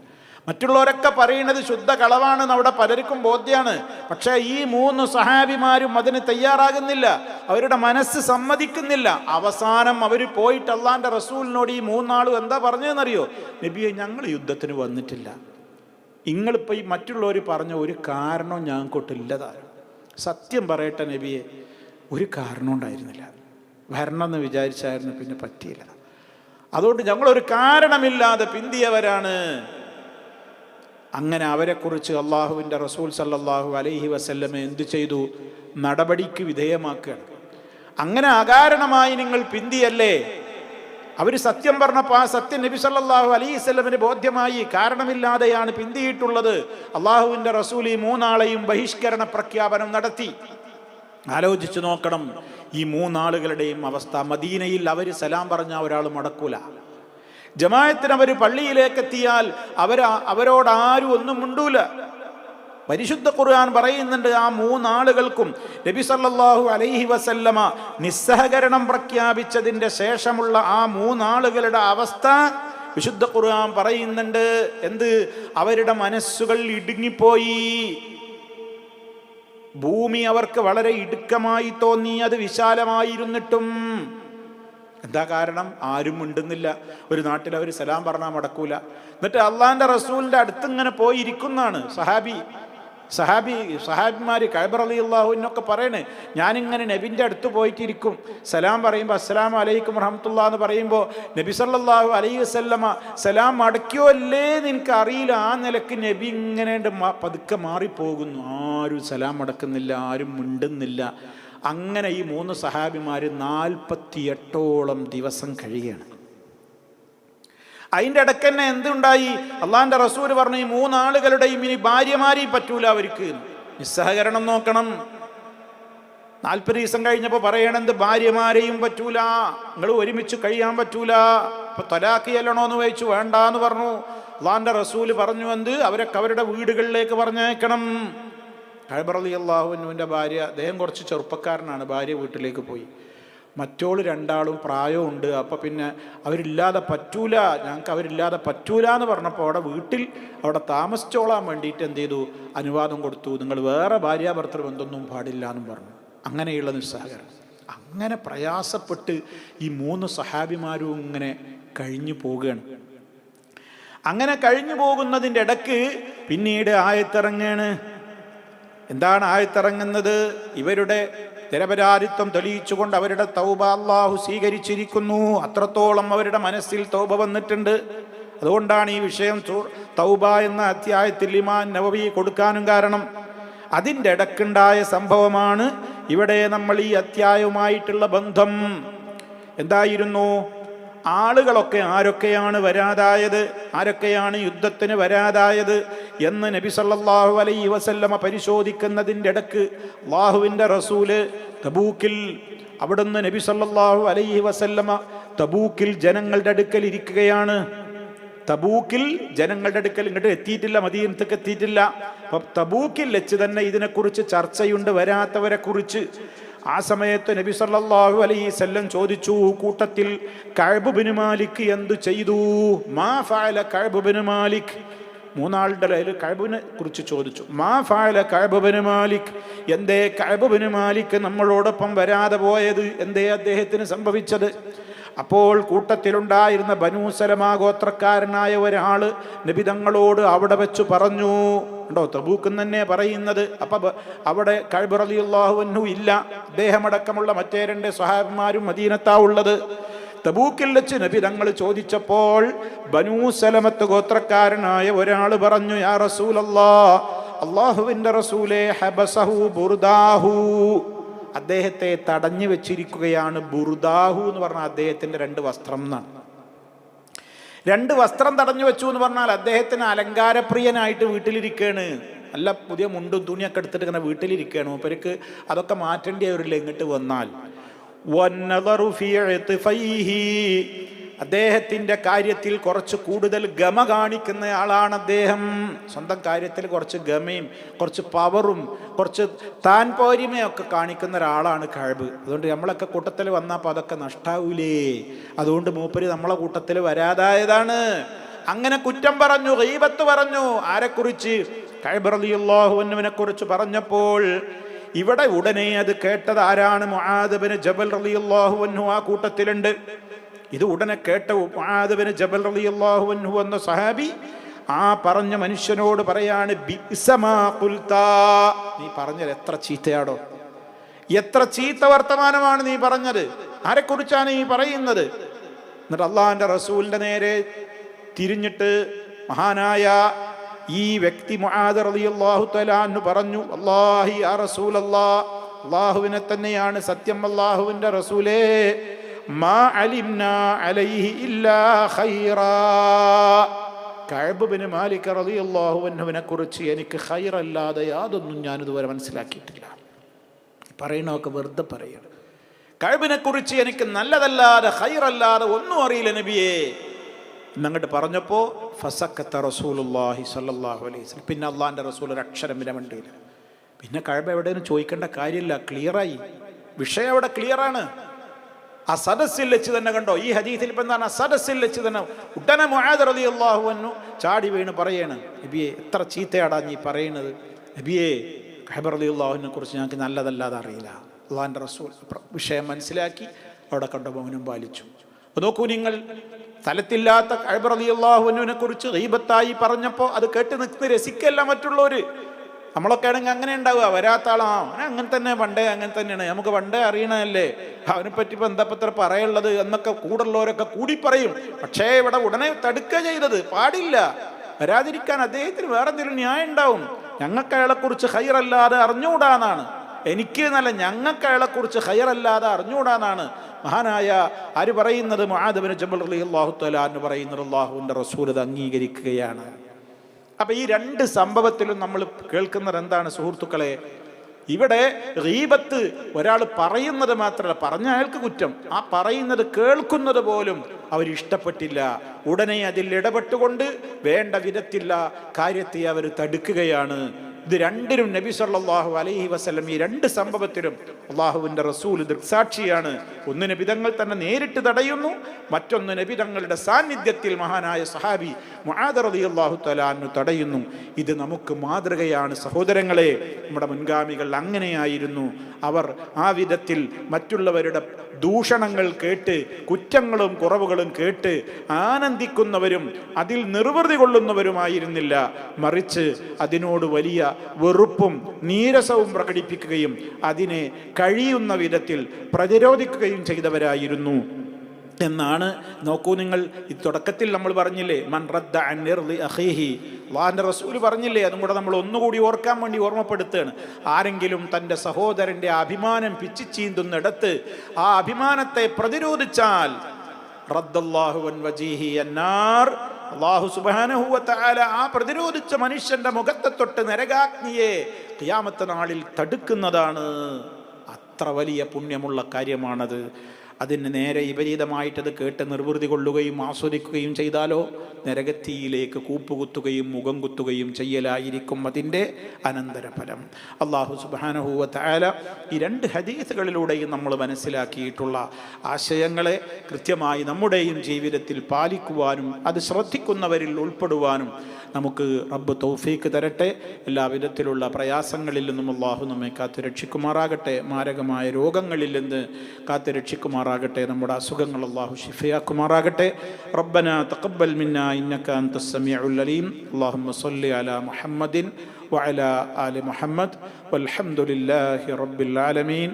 മറ്റുള്ളവരൊക്കെ പറയുന്നത് ശുദ്ധ കളവാണെന്ന് അവിടെ പലർക്കും ബോധ്യമാണ്. പക്ഷേ ഈ 3 സഹാബിമാരും അതിന് തയ്യാറാകുന്നില്ല. അവരുടെ മനസ്സ് സമ്മതിക്കുന്നില്ല. അവസാനം അവർ പോയിട്ട് അള്ളാന്റെ റസൂലിനോട് ഈ 3 ആളും എന്താ പറഞ്ഞതെന്നറിയോ? നബിയെ, ഞങ്ങൾ യുദ്ധത്തിന് വന്നിട്ടില്ല, നിങ്ങളിപ്പോൾ ഈ മറ്റുള്ളവർ പറഞ്ഞ ഒരു കാരണം ഞങ്ങൾക്കൊട്ടില്ലതാണ്. സത്യം പറയട്ടെ നബിയെ, ഒരു കാരണം ഉണ്ടായിരുന്നില്ല. വരണമെന്ന് വിചാരിച്ചായിരുന്നു, പിന്നെ പറ്റിയില്ല. അതുകൊണ്ട് ഞങ്ങളൊരു കാരണമില്ലാതെ പിന്തിയവരാണ്. അങ്ങനെ അവരെക്കുറിച്ച് അള്ളാഹുവിൻ്റെ റസൂൽ സല്ലല്ലാഹു അലൈഹി വസല്ലം എന്തു ചെയ്തു? നടപടിക്ക് വിധേയമാക്കുകയാണ്. അങ്ങനെ അകാരണമായി നിങ്ങൾ പിന്തിയല്ലേ? അവർ സത്യം പറഞ്ഞപ്പോൾ ആ സത്യം നബി സല്ലല്ലാഹു അലൈഹി വസല്ലമിന് ബോധ്യമായി. കാരണമില്ലാതെയാണ് പിന്തിയിട്ടുള്ളത്. അള്ളാഹുവിൻ്റെ റസൂൽ ഈ 3 ആളെയും ബഹിഷ്കരണ പ്രഖ്യാപനം നടത്തി. ആലോചിച്ചു നോക്കണം ഈ 3 ആളുകളുടെയും അവസ്ഥ. മദീനയിൽ അവർ സലാം പറഞ്ഞ ഒരാൾ മടക്കൂല. ജമാഅത്തിന് അവർ പള്ളിയിലേക്ക് എത്തിയാൽ അവരോട് ആരും ഒന്നും മിണ്ടൂല. പരിശുദ്ധ ഖുർആൻ പറയുന്നുണ്ട്, ആ 3 ആളുകൾക്കും നബി സല്ലല്ലാഹു അലൈഹി വസല്ലമ നിസ്സഹകരണം പ്രഖ്യാപിച്ചതിൻ്റെ ശേഷമുള്ള ആ 3 ആളുകളുടെ അവസ്ഥ വിശുദ്ധ ഖുർആൻ പറയുന്നുണ്ട്. എന്ത്? അവരുടെ മനസ്സുകൾ ഇടുങ്ങിപ്പോയി. ഭൂമി അവർക്ക് വളരെ ഇടുക്കമായി തോന്നി, അത് വിശാലമായിരുന്നിട്ടും. എന്താ കാരണം? ആരും മിണ്ടുന്നില്ല. ഒരു നാട്ടിൽ അവർ സലാം പറഞ്ഞാൽ മടക്കൂല. എന്നിട്ട് അള്ളാന്റെ റസൂലിന്റെ അടുത്ത് ഇങ്ങനെ പോയിരിക്കുന്നതാണ് സഹാബിമാര്. കഅബ റളിയല്ലാഹു അൻഹു പറയണേ, ഞാനിങ്ങനെ നബിന്റെ അടുത്ത് പോയിട്ടിരിക്കും. സലാം പറയുമ്പോൾ അസ്സലാമു അലൈക്കും വറഹ്മത്തുള്ളാഹി എന്ന് പറയുമ്പോൾ നബി സല്ലല്ലാഹു അലൈഹി വസല്ലമ സലാം മടക്കിയോ അല്ലേ എന്ന് എനിക്ക് അറിയില്ല. ആ നിലക്ക് നബി ഇങ്ങനെ പതുക്കെ മാറിപ്പോകുന്നു. ആരും സലാം മടക്കുന്നില്ല, ആരും മിണ്ടുന്നില്ല. അങ്ങനെ ഈ 3 സഹാബിമാര് 48ഓളം ദിവസം കഴിയുകയാണ്. അതിൻ്റെ ഇടയ്ക്ക് തന്നെ എന്തുണ്ടായി? അള്ളാന്റെ റസൂല് പറഞ്ഞു, ഈ 3 ആളുകളുടെയും ഇനി ഭാര്യമാരെയും പറ്റൂല അവർക്ക്. നിസ്സഹകരണം നോക്കണം. 40 ദിവസം കഴിഞ്ഞപ്പോൾ പറയണെന്ത്? ഭാര്യമാരെയും പറ്റൂല, നിങ്ങൾ ഒരുമിച്ച് കഴിയാൻ പറ്റൂല. അപ്പൊ തലാഖ് ചെല്ലണോന്ന് ചോദിച്ചു. വേണ്ടാന്ന് പറഞ്ഞു. അള്ളാന്റെ റസൂല് പറഞ്ഞു എന്ത്? അവരൊക്കെ അവരുടെ വീടുകളിലേക്ക് പറഞ്ഞേക്കണം. കഅബ റളിയല്ലാഹു അൻഹുവിൻ്റെ ഭാര്യ, അദ്ദേഹം കുറച്ച് ചെറുപ്പക്കാരനാണ്, ഭാര്യ വീട്ടിലേക്ക് പോയി. മറ്റോള് 2 ആളും പ്രായമുണ്ട്. അപ്പം പിന്നെ അവരില്ലാതെ പറ്റൂല, ഞങ്ങൾക്ക് അവരില്ലാതെ പറ്റൂല എന്ന് പറഞ്ഞപ്പോൾ അവിടെ താമസിച്ചോളാൻ വേണ്ടിയിട്ട് എന്ത് ചെയ്തു? അനുവാദം കൊടുത്തു. നിങ്ങൾ വേറെ ഭാര്യാഭർത്തൃ ബന്ധമൊന്നും പാടില്ല എന്നും പറഞ്ഞു. അങ്ങനെയുള്ള നിസ്സഹകരണം. അങ്ങനെ പ്രയാസപ്പെട്ട് ഈ 3 സഹാബിമാരും ഇങ്ങനെ കഴിഞ്ഞു പോവുകയാണ്. അങ്ങനെ കഴിഞ്ഞു പോകുന്നതിൻ്റെ ഇടയ്ക്ക് പിന്നീട് ആയത്തിറങ്ങാണ്. എന്താണ് ആയത്തിറങ്ങുന്നത്? ഇവരുടെ നിരപരാധിത്വം തെളിയിച്ചുകൊണ്ട് അവരുടെ തൗബ അല്ലാഹു സ്വീകരിച്ചിരിക്കുന്നു. അത്രത്തോളം അവരുടെ മനസ്സിൽ തൗബ വന്നിട്ടുണ്ട്. അതുകൊണ്ടാണ് ഈ വിഷയം തൗബ എന്ന അധ്യായത്തിൽ ഇമാം നവവി കൊടുക്കാനും കാരണം. അതിൻ്റെ ഇടക്കുണ്ടായ സംഭവമാണ് ഇവിടെ നമ്മൾ ഈ അധ്യായവുമായിട്ടുള്ള ബന്ധം. എന്തായിരുന്നു? ആളുകളൊക്കെ ആരൊക്കെയാണ് വരാതായത്, ആരൊക്കെയാണ് യുദ്ധത്തിന് വരാതായത് എന്ന് നബി സല്ലല്ലാഹു അലൈഹി വസല്ലമ പരിശോധിക്കുന്നതിൻ്റെ ഇടക്ക് അല്ലാഹുവിൻ്റെ റസൂല് തബൂക്കിൽ, അവിടുന്ന് നബി സല്ലല്ലാഹു അലൈഹി വസല്ലമ തബൂക്കിൽ ജനങ്ങളുടെ അടുക്കൽ ഇരിക്കുകയാണ്. തബൂക്കിൽ ജനങ്ങളുടെ അടുക്കൽ ഇങ്ങോട്ട് എത്തിയിട്ടില്ല, മദീനത്തേക്ക് എത്തിയിട്ടില്ല. അപ്പം തബൂക്കിൽ വെച്ച് തന്നെ ഇതിനെക്കുറിച്ച് ചർച്ചയുണ്ട്, വരാത്തവരെ കുറിച്ച്. ആ സമയത്ത് നബി സല്ലല്ലാഹു അലൈഹി വസല്ലം ചോദിച്ചു, കൂട്ടത്തിൽ കഅബ് ബിൻ മാലിക് എന്തു ചെയ്തു? മാ ഫഅല കഅബ് ബിൻ മാലിക്. 3 ആളുടെ കഅബിനെ കുറിച്ച് ചോദിച്ചു. മാ ഫഅല കഅബ് ബിൻ മാലിക്, എന്തേ കഅബ് ബിൻ മാലിക് നമ്മളോടൊപ്പം വരാതെ പോയത്? എന്തേ അദ്ദേഹത്തിന് സംഭവിച്ചത്? അപ്പോൾ കൂട്ടത്തിലുണ്ടായിരുന്ന ബനൂ സലമ ഗോത്രക്കാരനായ ഒരാള് നബി തങ്ങളോട് അവിടെ വെച്ച് പറഞ്ഞു. ഉണ്ടോ? തബൂക്ക് തന്നെ പറയുന്നത്. അപ്പൊ അവിടെ കഅബ് റളിയല്ലാഹു അൻഹു ഇല്ല, അദ്ദേഹമടക്കമുള്ള മറ്റേ 2 സ്വഹാബിമാരും മദീനത്താ ഉള്ളത്. തബൂക്കിൽ വെച്ച് നബി തങ്ങൾ ചോദിച്ചപ്പോൾ ബനൂ സലമത്ത് ഗോത്രക്കാരനായ ഒരാള് പറഞ്ഞു, യാ റസൂലല്ലാഹ്, അല്ലാഹുവിൻ്റെ റസൂലേ, ഹബസഹു ബുർദാഹു, അദ്ദേഹത്തെ തടഞ്ഞു വെച്ചിരിക്കുകയാണ്. ബുർദാഹു എന്ന് പറഞ്ഞാൽ അദ്ദേഹത്തിന്റെ 2 വസ്ത്രം എന്നാണ്. 2 വസ്ത്രം തടഞ്ഞു വെച്ചു എന്ന് പറഞ്ഞാൽ അദ്ദേഹത്തിന് അലങ്കാരപ്രിയനായിട്ട് വീട്ടിലിരിക്കുകയാണ്. നല്ല പുതിയ മുണ്ടും തുണിയൊക്കെ എടുത്തിട്ട് ഇങ്ങനെ വീട്ടിലിരിക്കുകയാണ്. മൂപ്പർക്ക് അതൊക്കെ മാറ്റേണ്ടി വരില്ല ഇങ്ങോട്ട് വന്നാൽ. അദ്ദേഹത്തിന്റെ കാര്യത്തിൽ കുറച്ച് കൂടുതൽ ഗമ കാണിക്കുന്ന ആളാണ് അദ്ദേഹം. സ്വന്തം കാര്യത്തിൽ കുറച്ച് ഗമയും കുറച്ച് പവറും കുറച്ച് താൻ പോരിമയൊക്കെ കാണിക്കുന്ന ഒരാളാണ് കഅബ്. അതുകൊണ്ട് നമ്മളൊക്കെ കൂട്ടത്തിൽ വന്നപ്പോൾ അതൊക്കെ നഷ്ടാവൂലേ, അതുകൊണ്ട് മൂപ്പര് നമ്മളെ കൂട്ടത്തിൽ വരാതായതാണ്. അങ്ങനെ കുറ്റം പറഞ്ഞു, ഗീബത്ത് പറഞ്ഞു. ആരെക്കുറിച്ച്? കഅബ് റളിയല്ലാഹു അൻഹുവിനെ കുറിച്ച് പറഞ്ഞപ്പോൾ ഇവിടെ ഉടനെ അത് കേട്ടത് ആരാണ്? മുആദ് ബിൻ ജബൽ റളിയല്ലാഹു അൻഹു ആ കൂട്ടത്തിലുണ്ട്. ഇത് ഉടനെ കേട്ട മുആദ് ബിൻ ജബൽ റളിയല്ലാഹു അൻഹു എന്ന സഹാബി ആ പറഞ്ഞ മനുഷ്യനോട് പറയാണ്, ബിഅ്സമാ ഖുൽതാ, നീ പറഞ്ഞത് എത്ര ചീത്തയാടോ, എത്ര ചീത്ത വർത്തമാനമാണ് നീ പറഞ്ഞത്, ആരെക്കുറിച്ചാണ് നീ പറയുന്നത്? എന്നിട്ട് അള്ളാഹിന്റെ റസൂലിന്റെ നേരെ തിരിഞ്ഞിട്ട് മഹാനായ ഈ വ്യക്തി മുആദ് റളിയല്ലാഹു തആല അൻഹു പറഞ്ഞു, വല്ലാഹി യാ റസൂലല്ലാഹ്, അല്ലാഹുവിനെ തന്നെയാണ് സത്യം, അല്ലാഹുവിന്റെ റസൂലേ, മാ അലിംനാ അലൈഹി ഇല്ലാ ഖൈറാ, കഅബ് ബിൻ മാലിക് റളിയല്ലാഹു അൻഹുവിനെ കുറിച്ച് എനിക്ക് ഖൈറല്ലാതെ യാതൊന്നും ഞാനിതുവരെ മനസ്സിലാക്കിയിട്ടില്ല. പറയണമൊക്കെ വെറുതെ പറയണം. കഅബിനെ കുറിച്ച് എനിക്ക് നല്ലതല്ലാതെ ഖൈറല്ലാതെ ഒന്നും അറിയില്ല നബിയേ എന്നങ്ങോട്ട് പറഞ്ഞപ്പോൾ ഫസക്കത്ത റസൂലുള്ളാഹി സ്വല്ലല്ലാഹു അലൈഹി വസല്ലം, പിന്നെ അള്ളാഹിൻ്റെ റസൂൽ ഒരു അക്ഷരം വിലമണ്ടിയില്ല. പിന്നെ കഅബ എവിടെയും ചോദിക്കേണ്ട കാര്യമില്ല, ക്ലിയറായി, വിഷയം അവിടെ ക്ലിയറാണ്. ആ സദസ്സിൽ വെച്ച് തന്നെ കണ്ടോ, ഈ ഹദീസിൽ ഇപ്പം എന്താണ്, സദസ്സിൽ വെച്ച് തന്നെ ഉടനെ മുആദ് റളിയല്ലാഹു അൻഹു ചാടി വീണ് പറയാണ്, നബിയെ എത്ര ചീത്തയാടാ നീ പറയുന്നത്, നബിയെ കഅബ് റളിയല്ലാഹുവിനെ കുറിച്ച് ഞങ്ങൾക്ക് നല്ലതല്ലാതെ അറിയില്ല. അള്ളാഹിൻ്റെ റസൂൽ വിഷയം മനസ്സിലാക്കി അവിടെ കണ്ട മൗനം പാലിച്ചു. അപ്പോൾ നോക്കൂ നിങ്ങൾ, സ്ഥലത്തില്ലാത്ത കഅബ് റളിയല്ലാഹുവിനെ കുറിച്ച് ഗീബത്തായി പറഞ്ഞപ്പോൾ അത് കേട്ട് നിൽക്കുന്ന രസിക്കല്ല മറ്റുള്ളവർ. നമ്മളൊക്കെ ആണെങ്കിൽ അങ്ങനെ ഉണ്ടാവുക, വരാത്ത ആളാ അങ്ങനെ തന്നെ, പണ്ടേ അങ്ങനെ തന്നെയാണ്, നമുക്ക് പണ്ടേ അറിയണമല്ലേ, അവനെ പറ്റി ഇപ്പം എന്താ പത്ര പറയുള്ളത് എന്നൊക്കെ കൂടുള്ളവരൊക്കെ കൂടി പറയും. പക്ഷേ ഇവിടെ ഉടനെ തടുക്കുക ചെയ്തത്, പാടില്ല. വരാതിരിക്കാൻ അദ്ദേഹത്തിന് വേറെ എന്തെങ്കിലും ന്യായം ഉണ്ടാവും. ഞങ്ങൾക്ക് അയാളെക്കുറിച്ച് ഖൈറല്ലാതെ അറിഞ്ഞുകൂടാന്നാണ്, എനിക്ക് എന്നല്ല, ഞങ്ങൾക്ക് അയാളെക്കുറിച്ച് ഖൈറല്ലാതെ അറിഞ്ഞുകൂടാന്നാണ് മഹാനായ ആര് പറയുന്നത്, മുആദ് ഇബ്നു ജബൽ റളിയല്ലാഹു തആല അൻഹു പറയുന്നത്. അല്ലാഹുവിൻ്റെ റസൂൽ അത് അംഗീകരിക്കുകയാണ്. അപ്പം ഈ രണ്ട് സംഭവത്തിലും നമ്മൾ കേൾക്കുന്നത് എന്താണ് സുഹൃത്തുക്കളെ, ഇവിടെ ഗീബത്ത് ഒരാൾ പറയുന്നത് മാത്രമല്ല, പറഞ്ഞ അയാൾക്ക് കുറ്റം, ആ പറയുന്നത് കേൾക്കുന്നത് പോലും അവരിഷ്ടപ്പെട്ടില്ല. ഉടനെ അതിൽ ഇടപെട്ടുകൊണ്ട് വേണ്ട വിധത്തില്ല കാര്യത്തെ അവർ തടുക്കുകയാണ്. ഇത് രണ്ടിനും നബി സല്ലല്ലാഹു അലൈഹി വസല്ലം, ഈ രണ്ട് സംഭവത്തിലും അള്ളാഹുവിൻ്റെ റസൂൽ ദൃക്സാക്ഷിയാണ്. ഒന്ന് നബി തങ്ങൾ തന്നെ നേരിട്ട് തടയുന്നു, മറ്റൊന്ന് നബി തങ്ങളുടെ സാന്നിധ്യത്തിൽ മഹാനായ സഹാബി മുആദ് റളിയല്ലാഹു തആല അൻഹു തടയുന്നു. ഇത് നമുക്ക് മാതൃകയാണ് സഹോദരങ്ങളെ. നമ്മുടെ മുൻഗാമികൾ അങ്ങനെയായിരുന്നു. അവർ ആ വിധത്തിൽ മറ്റുള്ളവരുടെ ദൂഷണങ്ങൾ കേട്ട്, കുറ്റങ്ങളും കുറവുകളും കേട്ട് ആനന്ദിക്കുന്നവരും അതിൽ നിർവൃതി കൊള്ളുന്നവരുമായിരുന്നില്ല. മറിച്ച് അതിനോട് വലിയ വെറുപ്പും നീരസവും പ്രകടിപ്പിക്കുകയും അതിനെ കഴിയുന്ന വിധത്തിൽ പ്രതിരോധിക്കുകയും ചെയ്തവരായിരുന്നു എന്നാണ്. നോക്കൂ നിങ്ങൾ, ഈ തുടക്കത്തിൽ നമ്മൾ പറഞ്ഞില്ലേ, മൻ റദ്ദ അൻ ഇർളി അഖീഹി, അല്ലാഹുവിൻ്റെ റസൂൽ പറഞ്ഞില്ലേ, അതും കൂടെ നമ്മൾ ഒന്നുകൂടി ഓർക്കാൻ വേണ്ടി ഓർമ്മപ്പെടുത്തുകയാണ്. ആരെങ്കിലും തൻ്റെ സഹോദരൻ്റെ അഭിമാനം പിച്ചിച്ചീന്തുന്നിടത്ത് ആ അഭിമാനത്തെ പ്രതിരോധിച്ചാൽ റദ്ദല്ലാഹു അൻ വജീഹി അന്നാർ, അല്ലാഹു സുബ്ഹാനഹു വ തആല ആ പ്രതിരോധിച്ച മനുഷ്യന്റെ മുഖത്തെ തൊട്ട് നരകാഗ്നിയെ ഖിയാമത്ത് നാളിൽ തടുക്കുന്നതാണ്. അത്ര വലിയ പുണ്യമുള്ള കാര്യമാണത്. അതിന് നേരെ വിപരീതമായിട്ടത് കേട്ട് നിർവൃതി കൊള്ളുകയും ആസ്വദിക്കുകയും ചെയ്താലോ നരകത്തിയിലേക്ക് കൂപ്പുകുത്തുകയും മുഖം കുത്തുകയും ചെയ്യലായിരിക്കും അതിൻ്റെ അനന്തരഫലം. അല്ലാഹു സുബ്ഹാനഹു വ തആല ഈ രണ്ട് ഹദീസുകളിലൂടെയും നമ്മൾ മനസ്സിലാക്കിയിട്ടുള്ള ആശയങ്ങളെ കൃത്യമായി നമ്മുടെയും ജീവിതത്തിൽ പാലിക്കുവാനും അത് ശ്രദ്ധിക്കുന്നവരിൽ ഉൾപ്പെടുവാനും നമുക്ക് റബ്ബ് തൗഫീക്ക് തരട്ടെ. എല്ലാവിധത്തിലുള്ള പ്രയാസങ്ങളിൽ നിന്നും അല്ലാഹു നമ്മെ കാത്തുരക്ഷിക്കുമാറാകട്ടെ. മാരകമായ രോഗങ്ങളിൽ നിന്ന് കാത്തുരക്ഷിക്കുമാറാകട്ടെ. നമ്മുടെ അസുഖങ്ങൾ അല്ലാഹു ശിഫയാക്കുമാറാകട്ടെ. റബ്ബന തഖബ്ബൽ മിന്നാ ഇന്നക അൻതസ് സമീഉൽ അലീം. അല്ലാഹുമ്മ സ്വല്ലി അലാ മുഹമ്മദിൻ വഅലാ ആലി മുഹമ്മദ് വൽഹംദുലില്ലാഹി റബ്ബിൽ ആലമീൻ.